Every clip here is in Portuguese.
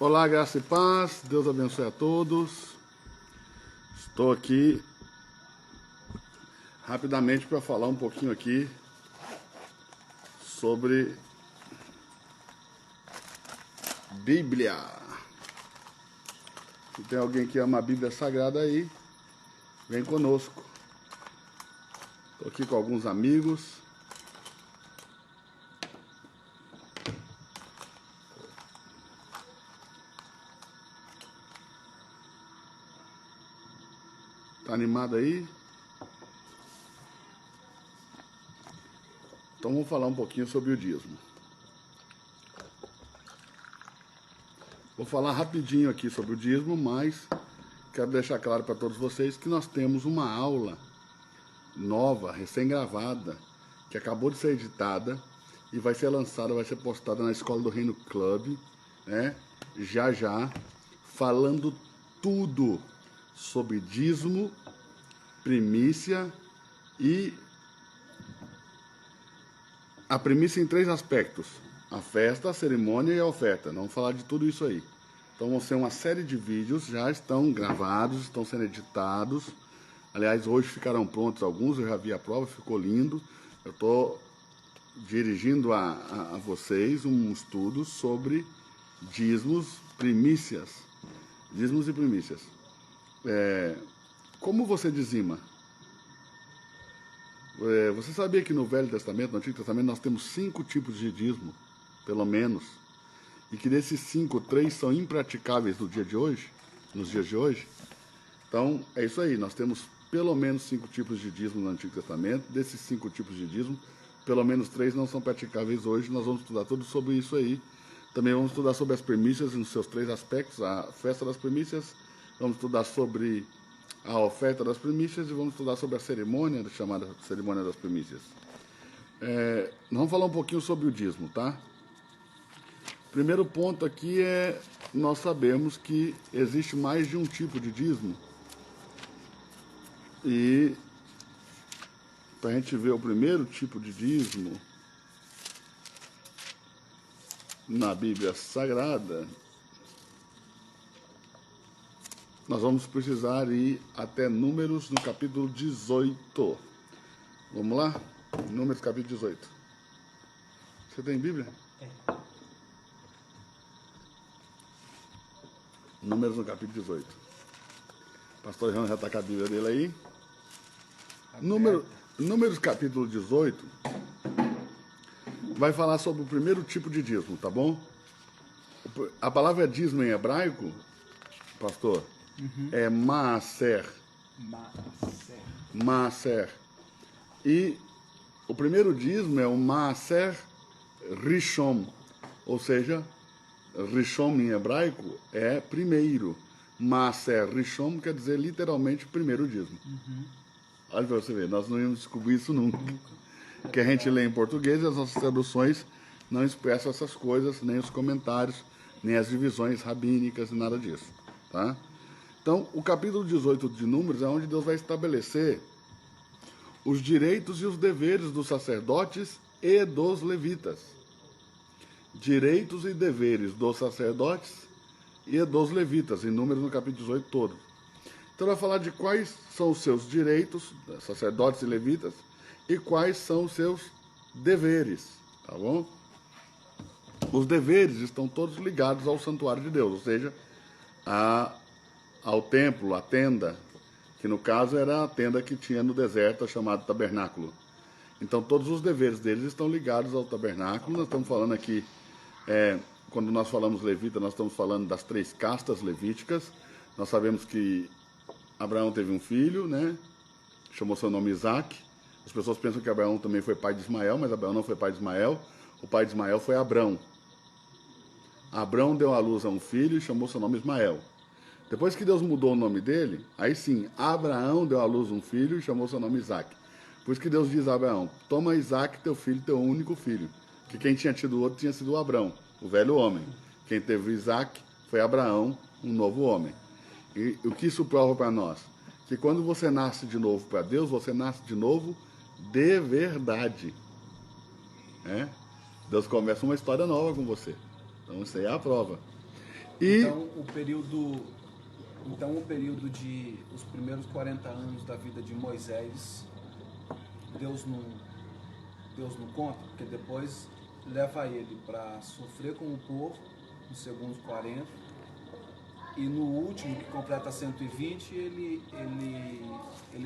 Olá, graça e paz, Deus abençoe a todos. Estou aqui rapidamente para falar um pouquinho aqui sobre Bíblia. Se tem alguém que ama a Bíblia Sagrada aí, vem conosco. Estou aqui com alguns amigos. Tá animado aí? Então vamos falar um pouquinho sobre o dízimo. Vou falar rapidinho aqui sobre o dízimo, mas quero deixar claro para todos vocês que nós temos uma aula nova, recém-gravada, que acabou de ser editada e vai ser lançada, vai ser postada na Escola do Reino Club, né? Já, falando tudo sobre dízimo, primícia e a primícia em 3 aspectos: a festa, a cerimônia e a oferta. Vamos falar de tudo isso aí. Então vão ser uma série de vídeos, já estão gravados, estão sendo editados. Aliás, hoje ficarão prontos alguns, eu já vi a prova, ficou lindo. Eu estou dirigindo a vocês um estudo sobre dízimos, primícias. Dízimos e primícias. Como você dizima? Você sabia que no Velho Testamento, no Antigo Testamento, nós temos 5 tipos de dízimo, pelo menos, e que desses 5, 3 são impraticáveis no dia de hoje, nos dias de hoje? Então, é isso aí, nós temos pelo menos 5 tipos de dízimo no Antigo Testamento. Desses 5 tipos de dízimo, pelo menos 3 não são praticáveis hoje. Nós vamos estudar tudo sobre isso aí. Também vamos estudar sobre as primícias nos seus 3 aspectos, a festa das primícias, vamos estudar sobre a oferta das primícias e vamos estudar sobre a cerimônia, chamada cerimônia das primícias. Vamos falar um pouquinho sobre o dízimo, tá? Primeiro ponto aqui é, nós sabemos que existe mais de um tipo de dízimo. E para a gente ver o primeiro tipo de dízimo na Bíblia Sagrada, nós vamos precisar ir até Números no capítulo 18. Vamos lá? Números capítulo 18. Você tem Bíblia? Números no capítulo 18. O pastor João já está com a Bíblia dele aí. Números capítulo 18 vai falar sobre o primeiro tipo de dízimo, tá bom? A palavra dízimo em hebraico, pastor, é maaser. Maaser. E o primeiro dízimo é o maaser rishon, ou seja, rishon em hebraico é primeiro. Maaser rishon quer dizer literalmente primeiro dízimo. Olha pra você ver, nós não íamos descobrir isso nunca. Que a gente lê em português e as nossas traduções não expressam essas coisas, nem os comentários, nem as divisões rabínicas, nada disso, tá? Então, o capítulo 18 de Números é onde Deus vai estabelecer os direitos e os deveres dos sacerdotes e dos levitas. Direitos e deveres dos sacerdotes e dos levitas, em Números no capítulo 18 todo. Então, vai falar de quais são os seus direitos, sacerdotes e levitas, e quais são os seus deveres, tá bom? Os deveres estão todos ligados ao santuário de Deus, ou seja, ao templo, à tenda, que no caso era a tenda que tinha no deserto, chamado tabernáculo. Então, todos os deveres deles estão ligados ao tabernáculo. Nós estamos falando aqui, quando nós falamos levita, nós estamos falando das 3 castas levíticas. Nós sabemos que Abraão teve um filho, né? Chamou seu nome Isaac. As pessoas pensam que Abraão também foi pai de Ismael, mas Abraão não foi pai de Ismael. O pai de Ismael foi Abrão. Abrão deu à luz a um filho e chamou seu nome Ismael. Depois que Deus mudou o nome dele, aí sim, Abraão deu à luz um filho e chamou seu nome Isaac. Por isso que Deus diz a Abraão: toma Isaac, teu filho, teu único filho. Que quem tinha tido o outro tinha sido o Abrão, o velho homem. Quem teve Isaac foi Abraão, um novo homem. E o que isso prova para nós? Que quando você nasce de novo para Deus, você nasce de novo de verdade. Deus começa uma história nova com você. Então isso aí é a prova. E Então o período de os primeiros 40 anos da vida de Moisés, Deus não conta, porque depois leva ele para sofrer com o povo, nos segundos 40, e no último, que completa 120, ele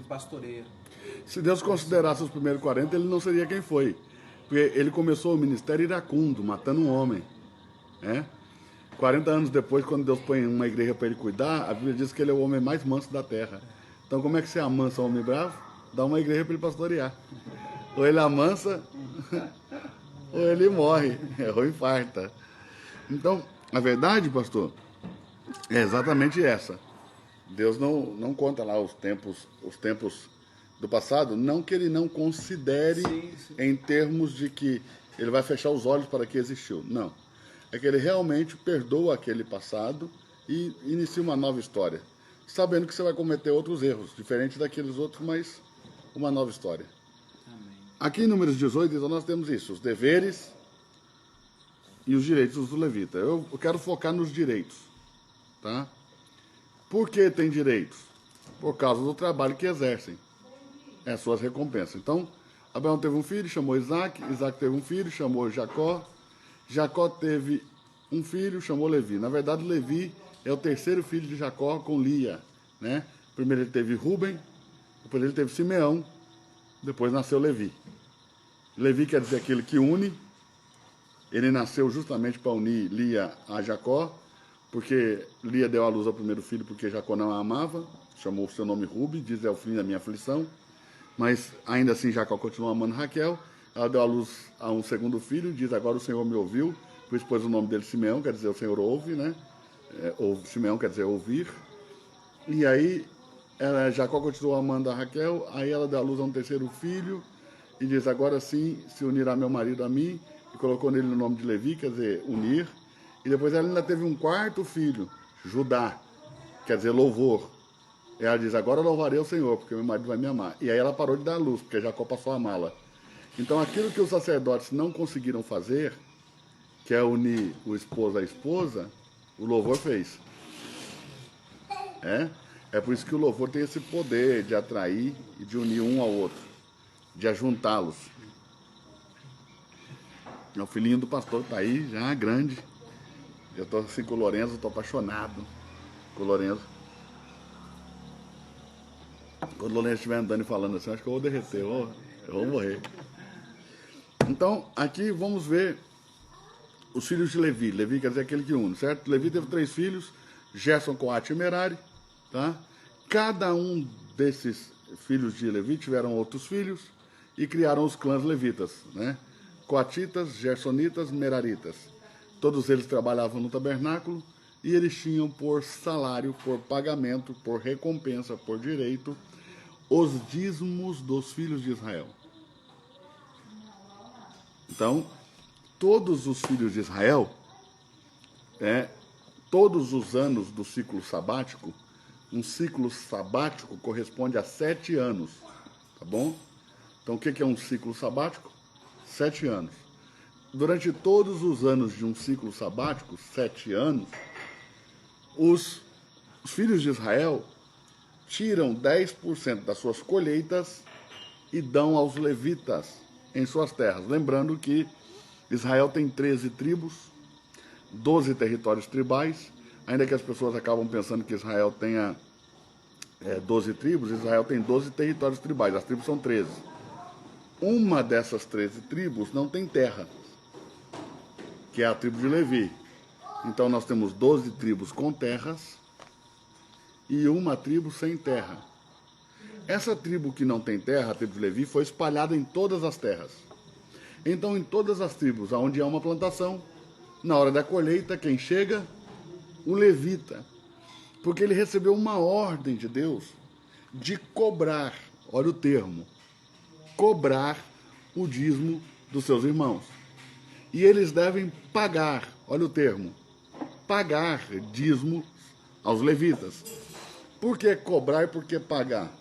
pastoreia. se Deus considerasse os primeiros 40, ele não seria quem foi. Porque ele começou o ministério iracundo, matando um homem. Né? 40 anos depois, quando Deus põe uma igreja para ele cuidar, a Bíblia diz que ele é o homem mais manso da terra. Então, como é que você amansa um homem bravo? Dá uma igreja para ele pastorear. Ou ele amansa, ou ele morre, ou infarta. Então, a verdade, pastor, é exatamente essa. Deus não conta lá os tempos do passado, não que ele não considere em termos de que ele vai fechar os olhos para que existiu. Não. É que ele realmente perdoa aquele passado e inicia uma nova história. Sabendo que você vai cometer outros erros, diferentes daqueles outros, mas uma nova história. Amém. Aqui em Números 18, então, nós temos isso, os deveres e os direitos do levita. Eu quero focar nos direitos. Tá? Por que tem direitos? Por causa do trabalho que exercem. É suas recompensas. Então, Abraão teve um filho, chamou Isaac. Isaac teve um filho, chamou Jacó. Jacó teve um filho, chamou Levi. Na verdade, Levi é o terceiro filho de Jacó com Lia. Né? Primeiro ele teve Ruben, depois ele teve Simeão, depois nasceu Levi. Levi quer dizer aquele que une. Ele nasceu justamente para unir Lia a Jacó, porque Lia deu à luz ao primeiro filho porque Jacó não a amava, chamou o seu nome Rubi, diz é o fim da minha aflição, mas ainda assim Jacó continuou amando Raquel. Ela deu à luz a um segundo filho, diz agora o Senhor me ouviu, por isso pôs o nome dele Simeão, quer dizer o Senhor ouve, né? Simeão quer dizer ouvir. E aí Jacó continuou amando a Raquel, aí ela deu à luz a um terceiro filho e diz agora sim se unirá meu marido a mim, e colocou nele o nome de Levi, quer dizer unir. E depois ela ainda teve um quarto filho, Judá, quer dizer louvor. E ela diz, agora louvarei o Senhor, porque meu marido vai me amar. E aí ela parou de dar luz, porque Jacó passou a amá-la. Então aquilo que os sacerdotes não conseguiram fazer, que é unir o esposo à esposa, o louvor fez. É por isso que o louvor tem esse poder de atrair e de unir um ao outro, de ajuntá-los. O filhinho do pastor está aí, já grande. Eu estou assim com o Lorenzo, estou apaixonado com o Lorenzo. Quando o Lorenzo estiver andando e falando assim, acho que eu vou derreter, eu vou morrer. Então, aqui vamos ver os filhos de Levi. Levi quer dizer aquele que une, certo? Levi teve 3 filhos, Gerson, Coate e Merari. Tá? Cada um desses filhos de Levi tiveram outros filhos e criaram os clãs levitas, né? Coatitas, Gersonitas, Meraritas. Todos eles trabalhavam no tabernáculo e eles tinham por salário, por pagamento, por recompensa, por direito, os dízimos dos filhos de Israel. Então, todos os filhos de Israel, todos os anos do ciclo sabático, um ciclo sabático corresponde a 7 anos, tá bom? Então, o que é um ciclo sabático? 7 anos. Durante todos os anos de um ciclo sabático, 7 anos, os filhos de Israel tiram 10% das suas colheitas e dão aos levitas em suas terras. Lembrando que Israel tem 13 tribos, 12 territórios tribais, ainda que as pessoas acabam pensando que Israel tenha 12 tribos, Israel tem 12 territórios tribais, as tribos são 13. Uma dessas 13 tribos não tem terra, que é a tribo de Levi. Então nós temos 12 tribos com terras e uma tribo sem terra. Essa tribo que não tem terra, a tribo de Levi, foi espalhada em todas as terras. Então em todas as tribos onde há uma plantação, na hora da colheita, quem chega? O levita. Porque ele recebeu uma ordem de Deus de cobrar, olha o termo, cobrar o dízimo dos seus irmãos. E eles devem pagar, olha o termo, pagar dízimo aos levitas. Por que cobrar e por que pagar?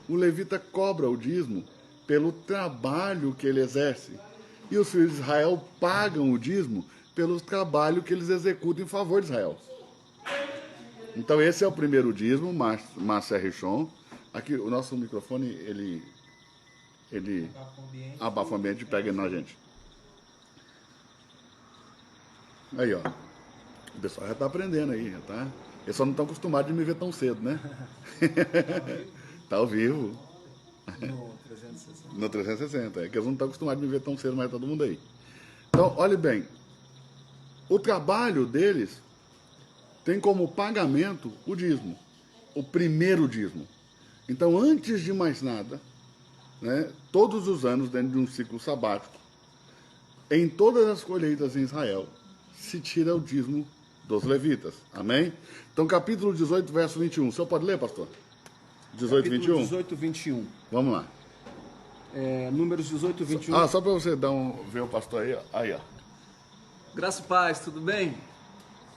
O levita cobra o dízimo pelo trabalho que ele exerce. E os filhos de Israel pagam o dízimo pelo trabalho que eles executam em favor de Israel. Então esse é o primeiro dízimo, Maaser Rishon. Aqui o nosso microfone, ele abafa o ambiente e pega na gente. Aí, ó. O pessoal já tá aprendendo aí, já tá. Eles só não estão acostumados de me ver tão cedo, né? Tá ao vivo. No 360. No 360. É que eles não estão acostumados de me ver tão cedo, mas tá todo mundo aí. Então, olhe bem. O trabalho deles tem como pagamento o dízimo. O primeiro dízimo. Então, antes de mais nada, né, todos os anos, dentro de um ciclo sabático, em todas as colheitas em Israel, se tira o dízimo dos levitas. Amém? Então, capítulo 18, verso 21. O senhor pode ler, pastor? 18, Capítulo 21? 18, 21. Vamos lá. Números 18, 21. Ah, só para você ver o pastor aí, ó. Aí, ó. Graça e paz, tudo bem?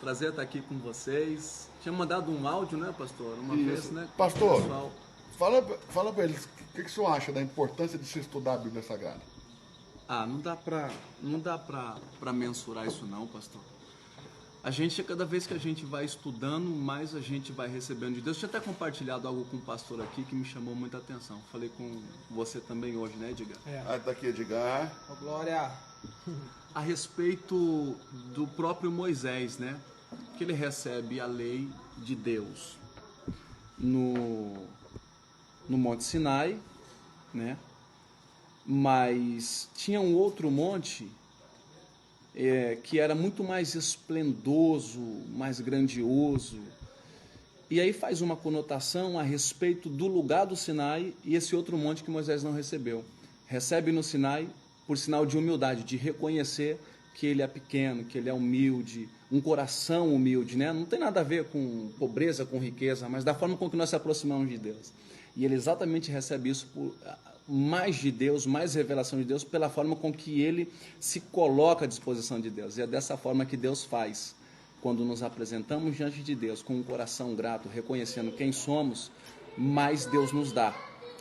Prazer estar aqui com vocês. Tinha mandado um áudio, né, pastor? Uma vez, né? Pastor, Pessoal. fala para eles, o que o senhor acha da importância de se estudar a Bíblia Sagrada? Não dá pra mensurar isso não, pastor. Cada vez que a gente vai estudando, mais a gente vai recebendo de Deus. Eu tinha até compartilhado algo com o pastor aqui que me chamou muita atenção. Falei com você também hoje, né, Edgar? Ah, tá aqui, Edgar. Ô, Glória. A respeito do próprio Moisés, né? Que ele recebe a lei de Deus no Monte Sinai, né? Mas tinha um outro monte que era muito mais esplendoso, mais grandioso. E aí faz uma conotação a respeito do lugar do Sinai e esse outro monte que Moisés não recebeu. Recebe no Sinai por sinal de humildade, de reconhecer que ele é pequeno, que ele é humilde, um coração humilde, né? Não tem nada a ver com pobreza, com riqueza, mas da forma com que nós se aproximamos de Deus. E ele exatamente recebe isso por mais de Deus, mais revelação de Deus, pela forma com que ele se coloca à disposição de Deus. E é dessa forma que Deus faz. Quando nos apresentamos diante de Deus com um coração grato, reconhecendo quem somos, mais Deus nos dá.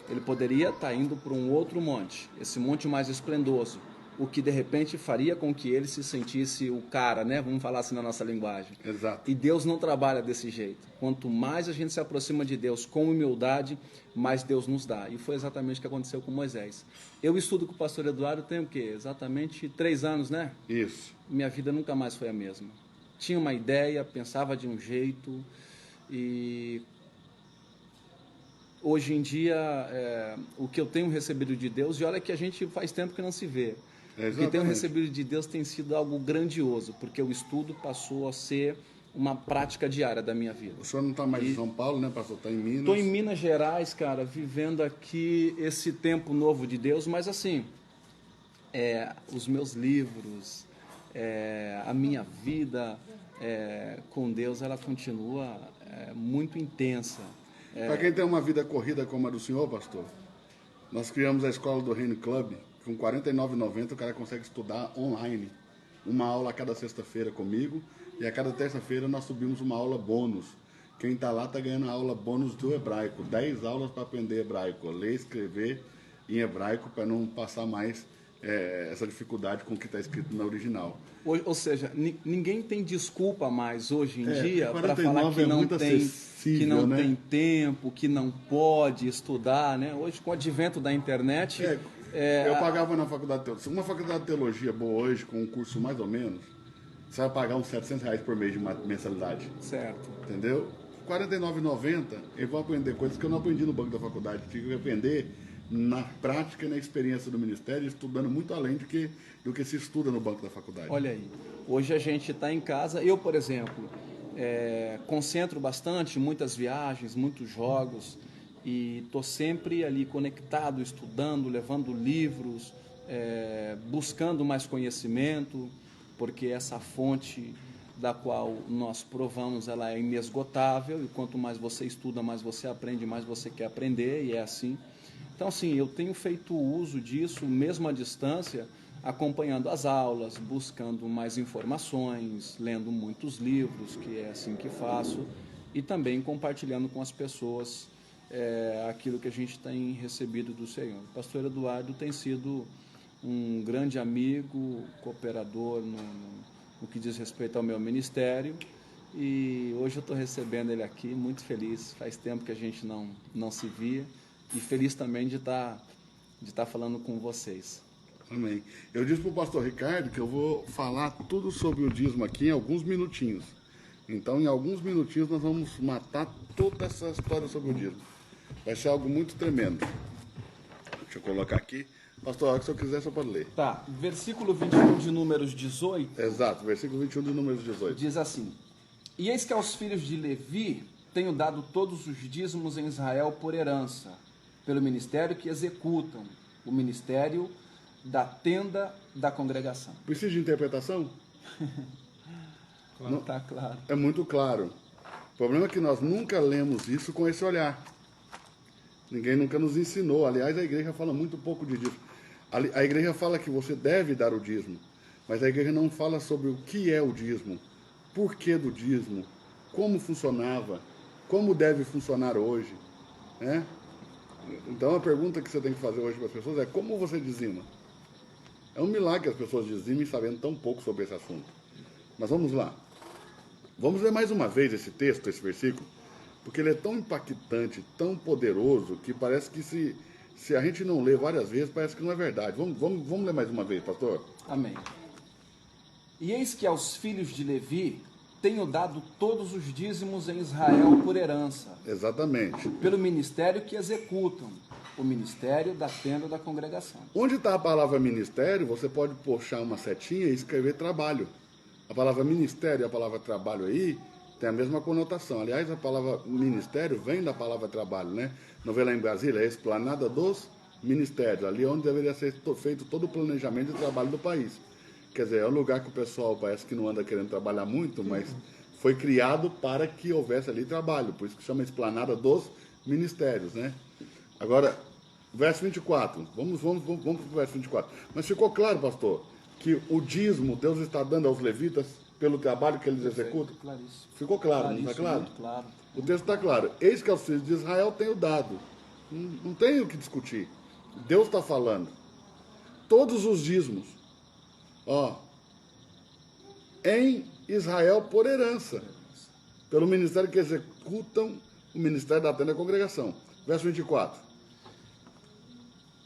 Ele poderia estar indo para um outro monte, esse monte mais esplendoso, o que de repente faria com que ele se sentisse o cara, né? Vamos falar assim na nossa linguagem. Exato. E Deus não trabalha desse jeito. Quanto mais a gente se aproxima de Deus com humildade, mais Deus nos dá. E foi exatamente o que aconteceu com Moisés. Eu estudo com o pastor Eduardo tem o quê? Exatamente 3 anos, né? Isso. Minha vida nunca mais foi a mesma. Tinha uma ideia, pensava de um jeito e hoje em dia o que eu tenho recebido de Deus, e olha que a gente faz tempo que não se vê. O que tenho recebido de Deus tem sido algo grandioso, porque o estudo passou a ser uma prática diária da minha vida. O senhor não está mais em São Paulo, né, pastor? Está em Minas? Estou em Minas Gerais, cara, vivendo aqui esse tempo novo de Deus, mas assim, os meus livros, a minha vida com Deus, ela continua muito intensa. Para quem tem uma vida corrida como a do senhor, pastor, nós criamos a Escola do Reino Club. Com R$ 49,90 o cara consegue estudar online. Uma aula a cada sexta-feira comigo. E a cada terça-feira nós subimos uma aula bônus. Quem está lá está ganhando a aula bônus do hebraico. 10 aulas para aprender hebraico. Ler e escrever em hebraico para não passar mais essa dificuldade com o que está escrito na original. Ou seja, ninguém tem desculpa mais hoje em dia para 49 falar que não, que não tem tempo, que não pode estudar, né? Hoje, com o advento da internet... eu pagava na faculdade de teologia. Uma faculdade de teologia boa hoje, com um curso mais ou menos, você vai pagar uns R$700 por mês de mensalidade. Certo. Entendeu? R$ 49,90 eu vou aprender coisas que eu não aprendi no banco da faculdade. Tive que aprender na prática e na experiência do ministério, estudando muito além do que se estuda no banco da faculdade. Olha aí, hoje a gente está em casa, eu, por exemplo, concentro bastante, muitas viagens, muitos jogos, e estou sempre ali conectado, estudando, levando livros, buscando mais conhecimento, porque essa fonte da qual nós provamos, ela é inesgotável, e quanto mais você estuda, mais você aprende, mais você quer aprender, e é assim. Então, assim, eu tenho feito uso disso, mesmo à distância, acompanhando as aulas, buscando mais informações, lendo muitos livros, que é assim que faço, e também compartilhando com as pessoas aquilo que a gente tem recebido do Senhor. O pastor Eduardo tem sido um grande amigo, cooperador no que diz respeito ao meu ministério, E hoje eu estou recebendo ele aqui, muito feliz. Faz tempo que a gente não se via. E feliz também de estar falando com vocês. Amém. Eu disse para o pastor Ricardo que eu vou falar tudo sobre o dízimo aqui em alguns minutinhos. Então, em alguns minutinhos, nós vamos matar toda essa história sobre o dízimo. Vai ser algo muito tremendo. Deixa eu colocar aqui. Pastor, se eu quiser, só pode ler. Tá, versículo 21 de Números 18. Exato, versículo 21 de Números 18. Diz assim: E eis que aos filhos de Levi tenho dado todos os dízimos em Israel por herança, pelo ministério que executam, o ministério da tenda da congregação. Precisa de interpretação? Claro. Tá claro. É muito claro. O problema é que nós nunca lemos isso com esse olhar. Ninguém nunca nos ensinou. Aliás, a igreja fala muito pouco de dízimo. A igreja fala que você deve dar o dízimo, mas a igreja não fala sobre o que é o dízimo, por que do dízimo, como funcionava, como deve funcionar hoje, né? Então a pergunta que você tem que fazer hoje para as pessoas é: como você dizima? É um milagre que as pessoas dizimem sabendo tão pouco sobre esse assunto. Mas vamos lá. Vamos ler mais uma vez esse texto, esse versículo, porque ele é tão impactante, tão poderoso, que parece que se a gente não lê várias vezes, parece que não é verdade. Vamos ler mais uma vez, pastor? Amém. E eis que aos filhos de Levi tenho dado todos os dízimos em Israel por herança. Exatamente. Pelo ministério que executam, o ministério da tenda da congregação. Onde está a palavra ministério, você pode puxar uma setinha e escrever trabalho. A palavra ministério e a palavra trabalho aí tem a mesma conotação. Aliás, a palavra ministério vem da palavra trabalho, né? Não vê lá em Brasília, é a esplanada dos ministérios, ali onde deveria ser feito todo o planejamento de trabalho do país. Quer dizer, é um lugar que o pessoal parece que não anda querendo trabalhar muito, mas foi criado para que houvesse ali trabalho, por isso que chama esplanada dos ministérios, né? Agora, verso 24, vamos para o verso 24. Mas ficou claro, pastor, que o dízimo Deus está dando aos levitas pelo trabalho que eles executam? Claríssimo. Ficou claro, Claríssimo, não está claro? muito claro. O texto está claro. Eis que aos filhos de Israel tenho dado. Não tem o que discutir. Deus está falando. Todos os dízimos, em Israel por herança, pelo ministério que executam o ministério da tenda da congregação. Verso 24.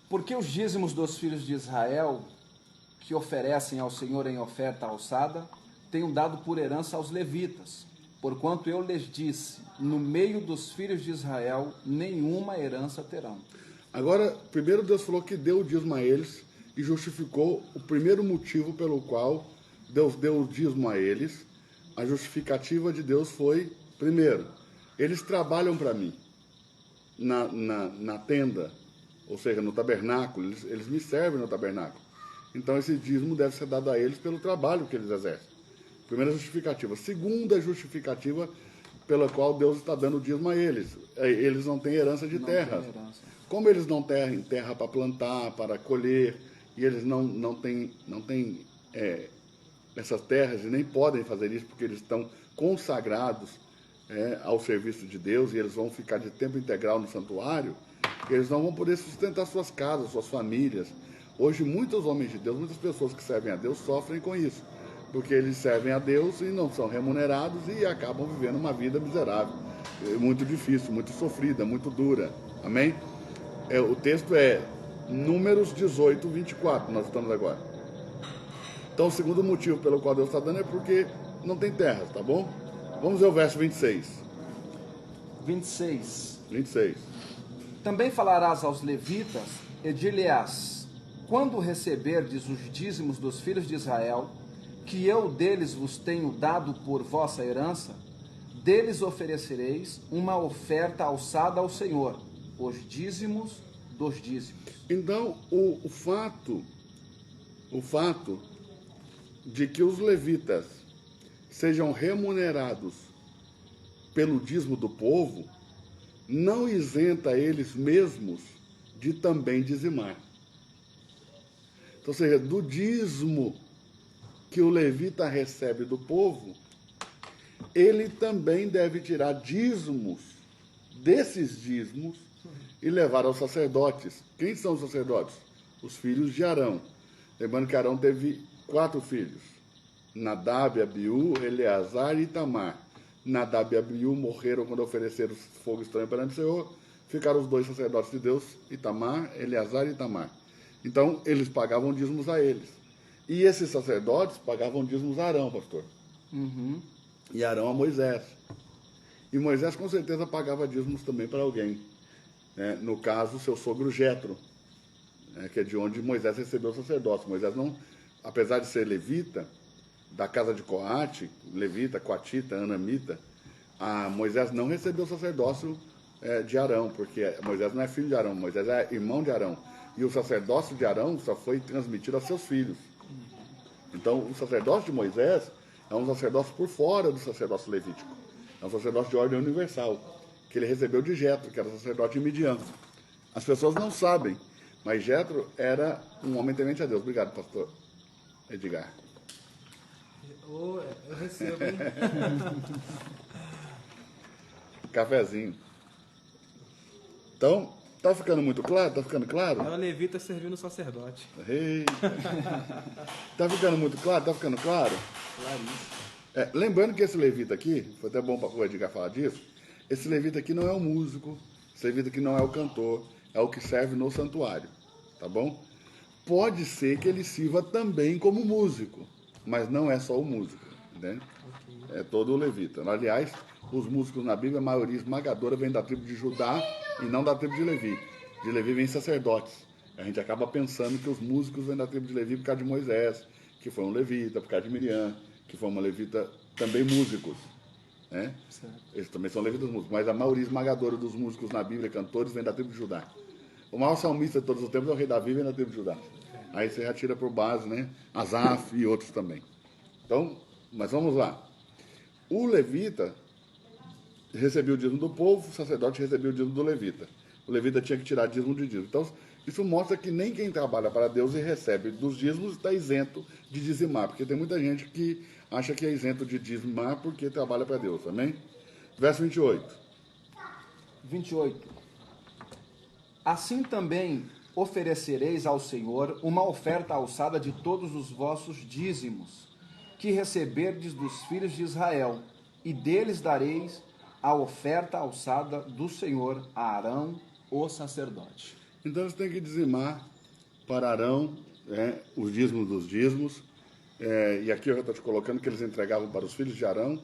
Porque os dízimos dos filhos de Israel, que oferecem ao Senhor em oferta alçada, tenho dado por herança aos levitas, porquanto eu lhes disse, no meio dos filhos de Israel, nenhuma herança terão. Agora, primeiro Deus falou que deu o dízimo a eles e justificou o primeiro motivo pelo qual Deus deu o dízimo a eles. A justificativa de Deus foi, primeiro, eles trabalham para mim na tenda, ou seja, no tabernáculo, eles me servem no tabernáculo. Então esse dízimo deve ser dado a eles pelo trabalho que eles exercem. Primeira justificativa. Segunda justificativa pela qual Deus está dando o dízimo a eles. Eles não têm herança de terras. Como eles não têm terra para plantar, para colher, e eles não têm essas terras e nem podem fazer isso porque eles estão consagrados ao serviço de Deus e eles vão ficar de tempo integral no santuário, eles não vão poder sustentar suas casas, suas famílias. Hoje, muitos homens de Deus, muitas pessoas que servem a Deus sofrem com isso, porque eles servem a Deus e não são remunerados e acabam vivendo uma vida miserável, muito difícil, muito sofrida, muito dura. Amém? O texto é Números 18, 24, nós estamos agora. Então, o segundo motivo pelo qual Deus está dando é porque não tem terras, tá bom? Vamos ver o verso 26. 26. Também falarás aos levitas e dir-lhe-ás, quando receberdes os dízimos dos filhos de Israel, que eu deles vos tenho dado por vossa herança, deles oferecereis uma oferta alçada ao Senhor, os dízimos dos dízimos. Então, o fato de que os levitas sejam remunerados pelo dízimo do povo, não isenta eles mesmos de também dizimar. Então, ou seja, do dízimo que o levita recebe do povo, ele também deve tirar dízimos desses dízimos e levar aos sacerdotes. Quem são os sacerdotes? Os filhos de Arão. Lembrando que Arão teve 4 filhos: Nadab, Abiú, Eleazar e Itamar. Nadab e Abiú morreram quando ofereceram fogo estranho perante o Senhor. Ficaram os 2 sacerdotes de Deus, Itamar, Eleazar e Itamar. Então, eles pagavam dízimos a eles. E esses sacerdotes pagavam dízimos a Arão, pastor. Uhum. E Arão a Moisés. E Moisés, com certeza, pagava dízimos também para alguém. Né? No caso, seu sogro Jetro, que é de onde Moisés recebeu o sacerdócio. Moisés não, apesar de ser levita, da casa de Coate, levita, coatita, anamita, Moisés não recebeu o sacerdócio de Arão, porque Moisés não é filho de Arão, Moisés é irmão de Arão. E o sacerdócio de Arão só foi transmitido a seus filhos. Então, o sacerdócio de Moisés é um sacerdócio por fora do sacerdócio levítico. É um sacerdócio de ordem universal, que ele recebeu de Jetro, que era sacerdote de Midian. As pessoas não sabem, mas Jetro era um homem temente a Deus. Obrigado, pastor Edgar. Eu recebo, hein? Cafezinho. Então, tá ficando muito claro? Tá ficando claro? É o levita servindo o sacerdote. Eita. Tá ficando muito claro? Tá ficando claro? Claríssimo. Lembrando que esse levita aqui, foi até bom para o Edgar falar disso, esse levita aqui não é o músico, esse levita aqui não é o cantor, é o que serve no santuário, tá bom? Pode ser que ele sirva também como músico, mas não é só o músico, né? É todo o levita. Aliás, os músicos na Bíblia, a maioria esmagadora vem da tribo de Judá e não da tribo de Levi. De Levi vem sacerdotes. A gente acaba pensando que os músicos vêm da tribo de Levi por causa de Moisés, que foi um levita, por causa de Miriam, que foi uma levita, também músicos, né? Eles também são levitas músicos, mas a maioria esmagadora dos músicos na Bíblia, cantores, vem da tribo de Judá. O maior salmista de todos os tempos é o rei Davi, vem da tribo de Judá. Aí você já tira por base, né? Asaf e outros também. Então, mas vamos lá. O levita recebia o dízimo do povo, o sacerdote recebia o dízimo do levita. O levita tinha que tirar dízimo de dízimo. Então, isso mostra que nem quem trabalha para Deus e recebe dos dízimos está isento de dizimar, porque tem muita gente que acha que é isento de dizimar porque trabalha para Deus, amém? Verso 28. 28. Assim também oferecereis ao Senhor uma oferta alçada de todos os vossos dízimos, que receberdes dos filhos de Israel, e deles dareis a oferta alçada do Senhor a Arão, o sacerdote. Então você tem que dizimar para Arão os dízimos dos dízimos. E aqui eu já estou te colocando que eles entregavam para os filhos de Arão,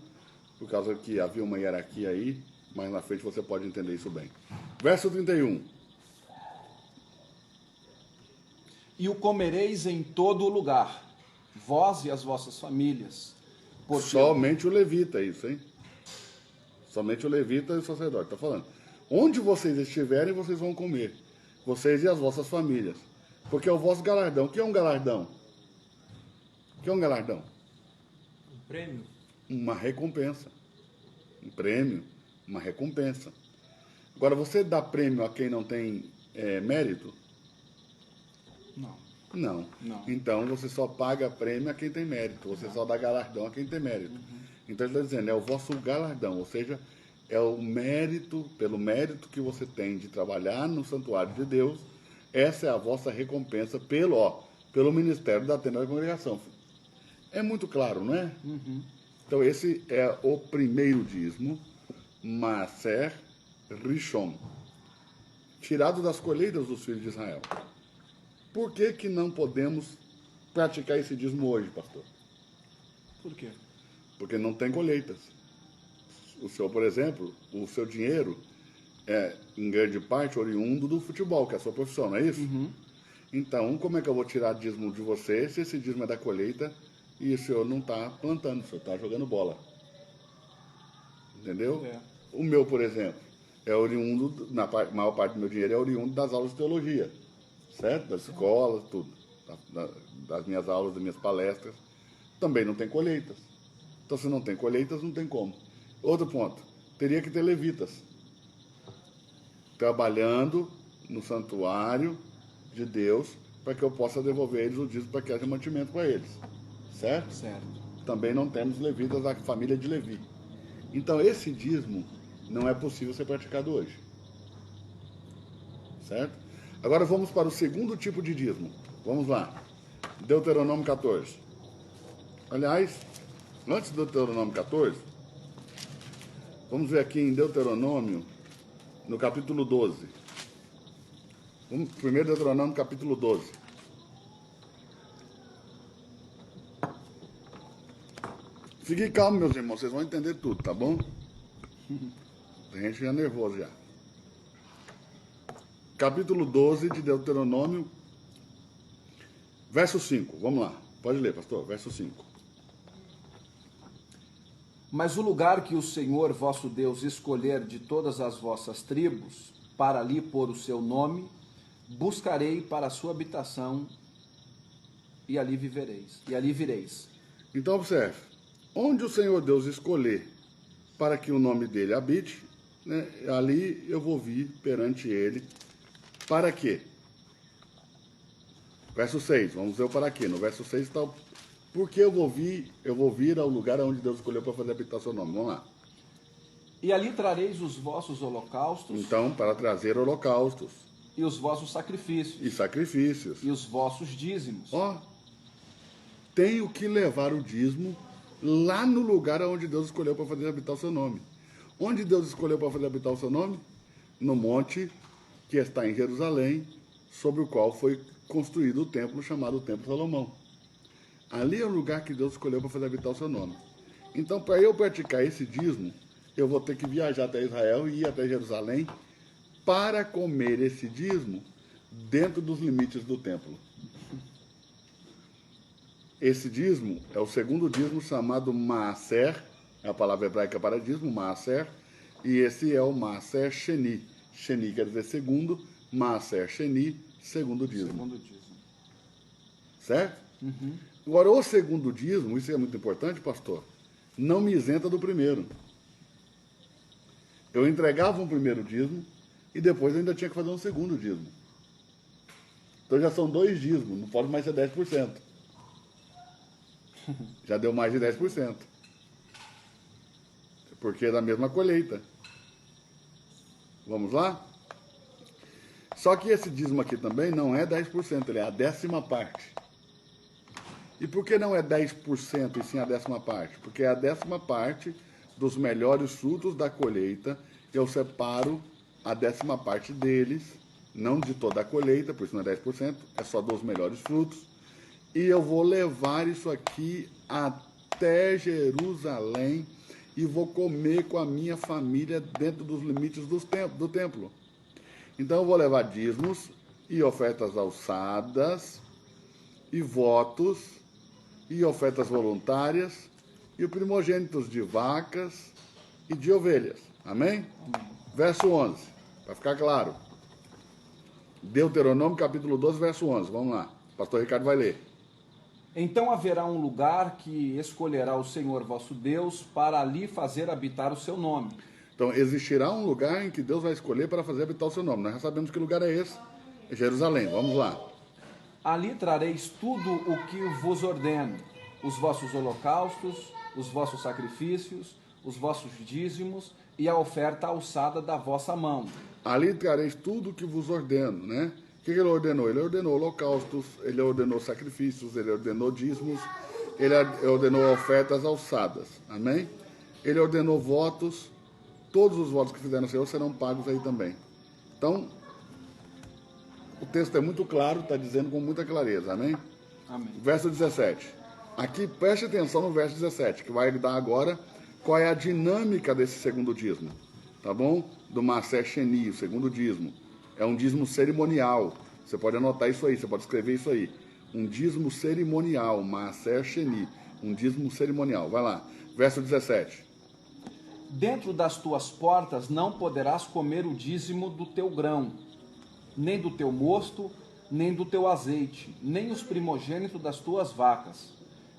por causa que havia uma hierarquia aí, mas na frente você pode entender isso bem. Verso 31. E o comereis em todo o lugar, vós e as vossas famílias. Porque... Somente o levita, isso, hein? Somente o levita e o sacerdote, está falando. Onde vocês estiverem, vocês vão comer. Vocês e as vossas famílias. Porque é o vosso galardão. O que é um galardão? O que é um galardão? Um prêmio? Uma recompensa. Um prêmio, uma recompensa. Agora, você dá prêmio a quem não tem mérito? Não. Não. Não. Então, você só paga prêmio a quem tem mérito. Você só dá galardão a quem tem mérito. Então, ele está dizendo, é o vosso galardão. Ou seja, é o mérito, pelo mérito que você tem de trabalhar no santuário de Deus, essa é a vossa recompensa pelo ministério da tenda da congregação. É muito claro, não é? Então, esse é o primeiro dízimo, Maaser Rishon, tirado das colheitas dos filhos de Israel. Por que não podemos praticar esse dízimo hoje, pastor? Por quê? Porque não tem colheitas. O senhor, por exemplo, o seu dinheiro é, em grande parte, oriundo do futebol, que é a sua profissão, não é isso? Então, como é que eu vou tirar dízimo de você se esse dízimo é da colheita e o senhor não está plantando, o senhor está jogando bola? Entendeu? O meu, por exemplo, é oriundo, maior parte do meu dinheiro é oriundo das aulas de teologia, certo? Das escolas, tudo. Das minhas aulas, das minhas palestras. Também não tem colheitas. Então, se não tem colheitas, não tem como. Outro ponto, teria que ter levitas trabalhando no santuário de Deus para que eu possa devolver eles o dízimo para que haja mantimento para eles. Certo? Certo. Também não temos levitas da família de Levi. Então, esse dízimo não é possível ser praticado hoje. Certo? Agora vamos para o segundo tipo de dízimo. Vamos lá. Deuteronômio 14. Aliás, antes do Deuteronômio 14, Vamos ver aqui em Deuteronômio, no capítulo 12. Primeiro Deuteronômio, capítulo 12. Fique calmo, meus irmãos, vocês vão entender tudo, tá bom? A gente já é nervoso já. Capítulo 12 de Deuteronômio, verso 5. Vamos lá. Pode ler, pastor. Verso 5. Mas o lugar que o Senhor vosso Deus escolher de todas as vossas tribos, para ali pôr o seu nome, buscarei para a sua habitação, e ali vivereis, e ali vireis. Então, observe. Onde o Senhor Deus escolher para que o nome dele habite, né, ali eu vou vir perante ele. Para quê? Verso 6, vamos ver o para quê. No verso 6 está o porque eu vou vir ao lugar onde Deus escolheu para fazer habitar seu nome. Vamos lá. E ali trareis os vossos holocaustos, Então, para trazer holocaustos e os vossos sacrifícios, e sacrifícios. e os vossos dízimos. Ó, tenho que levar o dízimo lá no lugar onde Deus escolheu para fazer habitar o seu nome. Onde Deus escolheu para fazer habitar o seu nome? No monte que está em Jerusalém, sobre o qual foi construído o templo chamado Templo de Salomão. Ali é o lugar que Deus escolheu para fazer habitar o seu nome. Então, para eu praticar esse dízimo, eu vou ter que viajar até Israel e ir até Jerusalém para comer esse dízimo dentro dos limites do templo. Esse dízimo é o segundo dízimo chamado Maaser, é a palavra hebraica para dízimo, Maaser, e esse é o Maaser Sheni. Sheni quer dizer segundo, Maaser Sheni, segundo dízimo. Segundo dízimo. Certo? Agora, o segundo dízimo, isso é muito importante, pastor, não me isenta do primeiro. Eu entregava um primeiro dízimo e depois eu ainda tinha que fazer um segundo dízimo. Então já são 2 dízimos, não pode mais ser 10%. Já deu mais de 10%. Porque é da mesma colheita. Vamos lá? Só que esse dízimo aqui também não é 10%, ele é a 10ª parte. E por que não é 10% e sim a 10ª parte? Porque é a 10ª parte dos melhores frutos da colheita. Eu separo a 10ª parte deles, não de toda a colheita, por isso não é 10%, é só dos melhores frutos. E eu vou levar isso aqui até Jerusalém e vou comer com a minha família dentro dos limites do templo. Então eu vou levar dízimos e ofertas alçadas e votos e ofertas voluntárias e o primogênitos de vacas e de ovelhas. Amém? Verso 11, para ficar claro. Deuteronômio capítulo 12, verso 11. Vamos lá. O pastor Ricardo vai ler. Então haverá um lugar que escolherá o Senhor vosso Deus para ali fazer habitar o seu nome. Então, existirá um lugar em que Deus vai escolher para fazer habitar o seu nome. Nós já sabemos que lugar é esse. É Jerusalém. Vamos lá. Ali trareis tudo o que vos ordeno, os vossos holocaustos, os vossos sacrifícios, os vossos dízimos e a oferta alçada da vossa mão. Ali trareis tudo o que vos ordeno, né? O que ele ordenou? Ele ordenou holocaustos, ele ordenou sacrifícios, ele ordenou dízimos, ele ordenou ofertas alçadas. Amém? Ele ordenou votos. Todos os votos que fizeram ao Senhor serão pagos aí também. Então, o texto é muito claro, está dizendo com muita clareza. Amém? Amém. Verso 17. Aqui, preste atenção no verso 17, que vai dar agora qual é a dinâmica desse segundo dízimo. Tá bom? Do Maaser Sheni, o segundo dízimo. É um dízimo cerimonial. Você pode anotar isso aí, você pode escrever isso aí. Um dízimo cerimonial, Maaser Sheni. Um dízimo cerimonial. Vai lá. Verso 17. Dentro das tuas portas não poderás comer o dízimo do teu grão, nem do teu mosto, nem do teu azeite, nem os primogênitos das tuas vacas,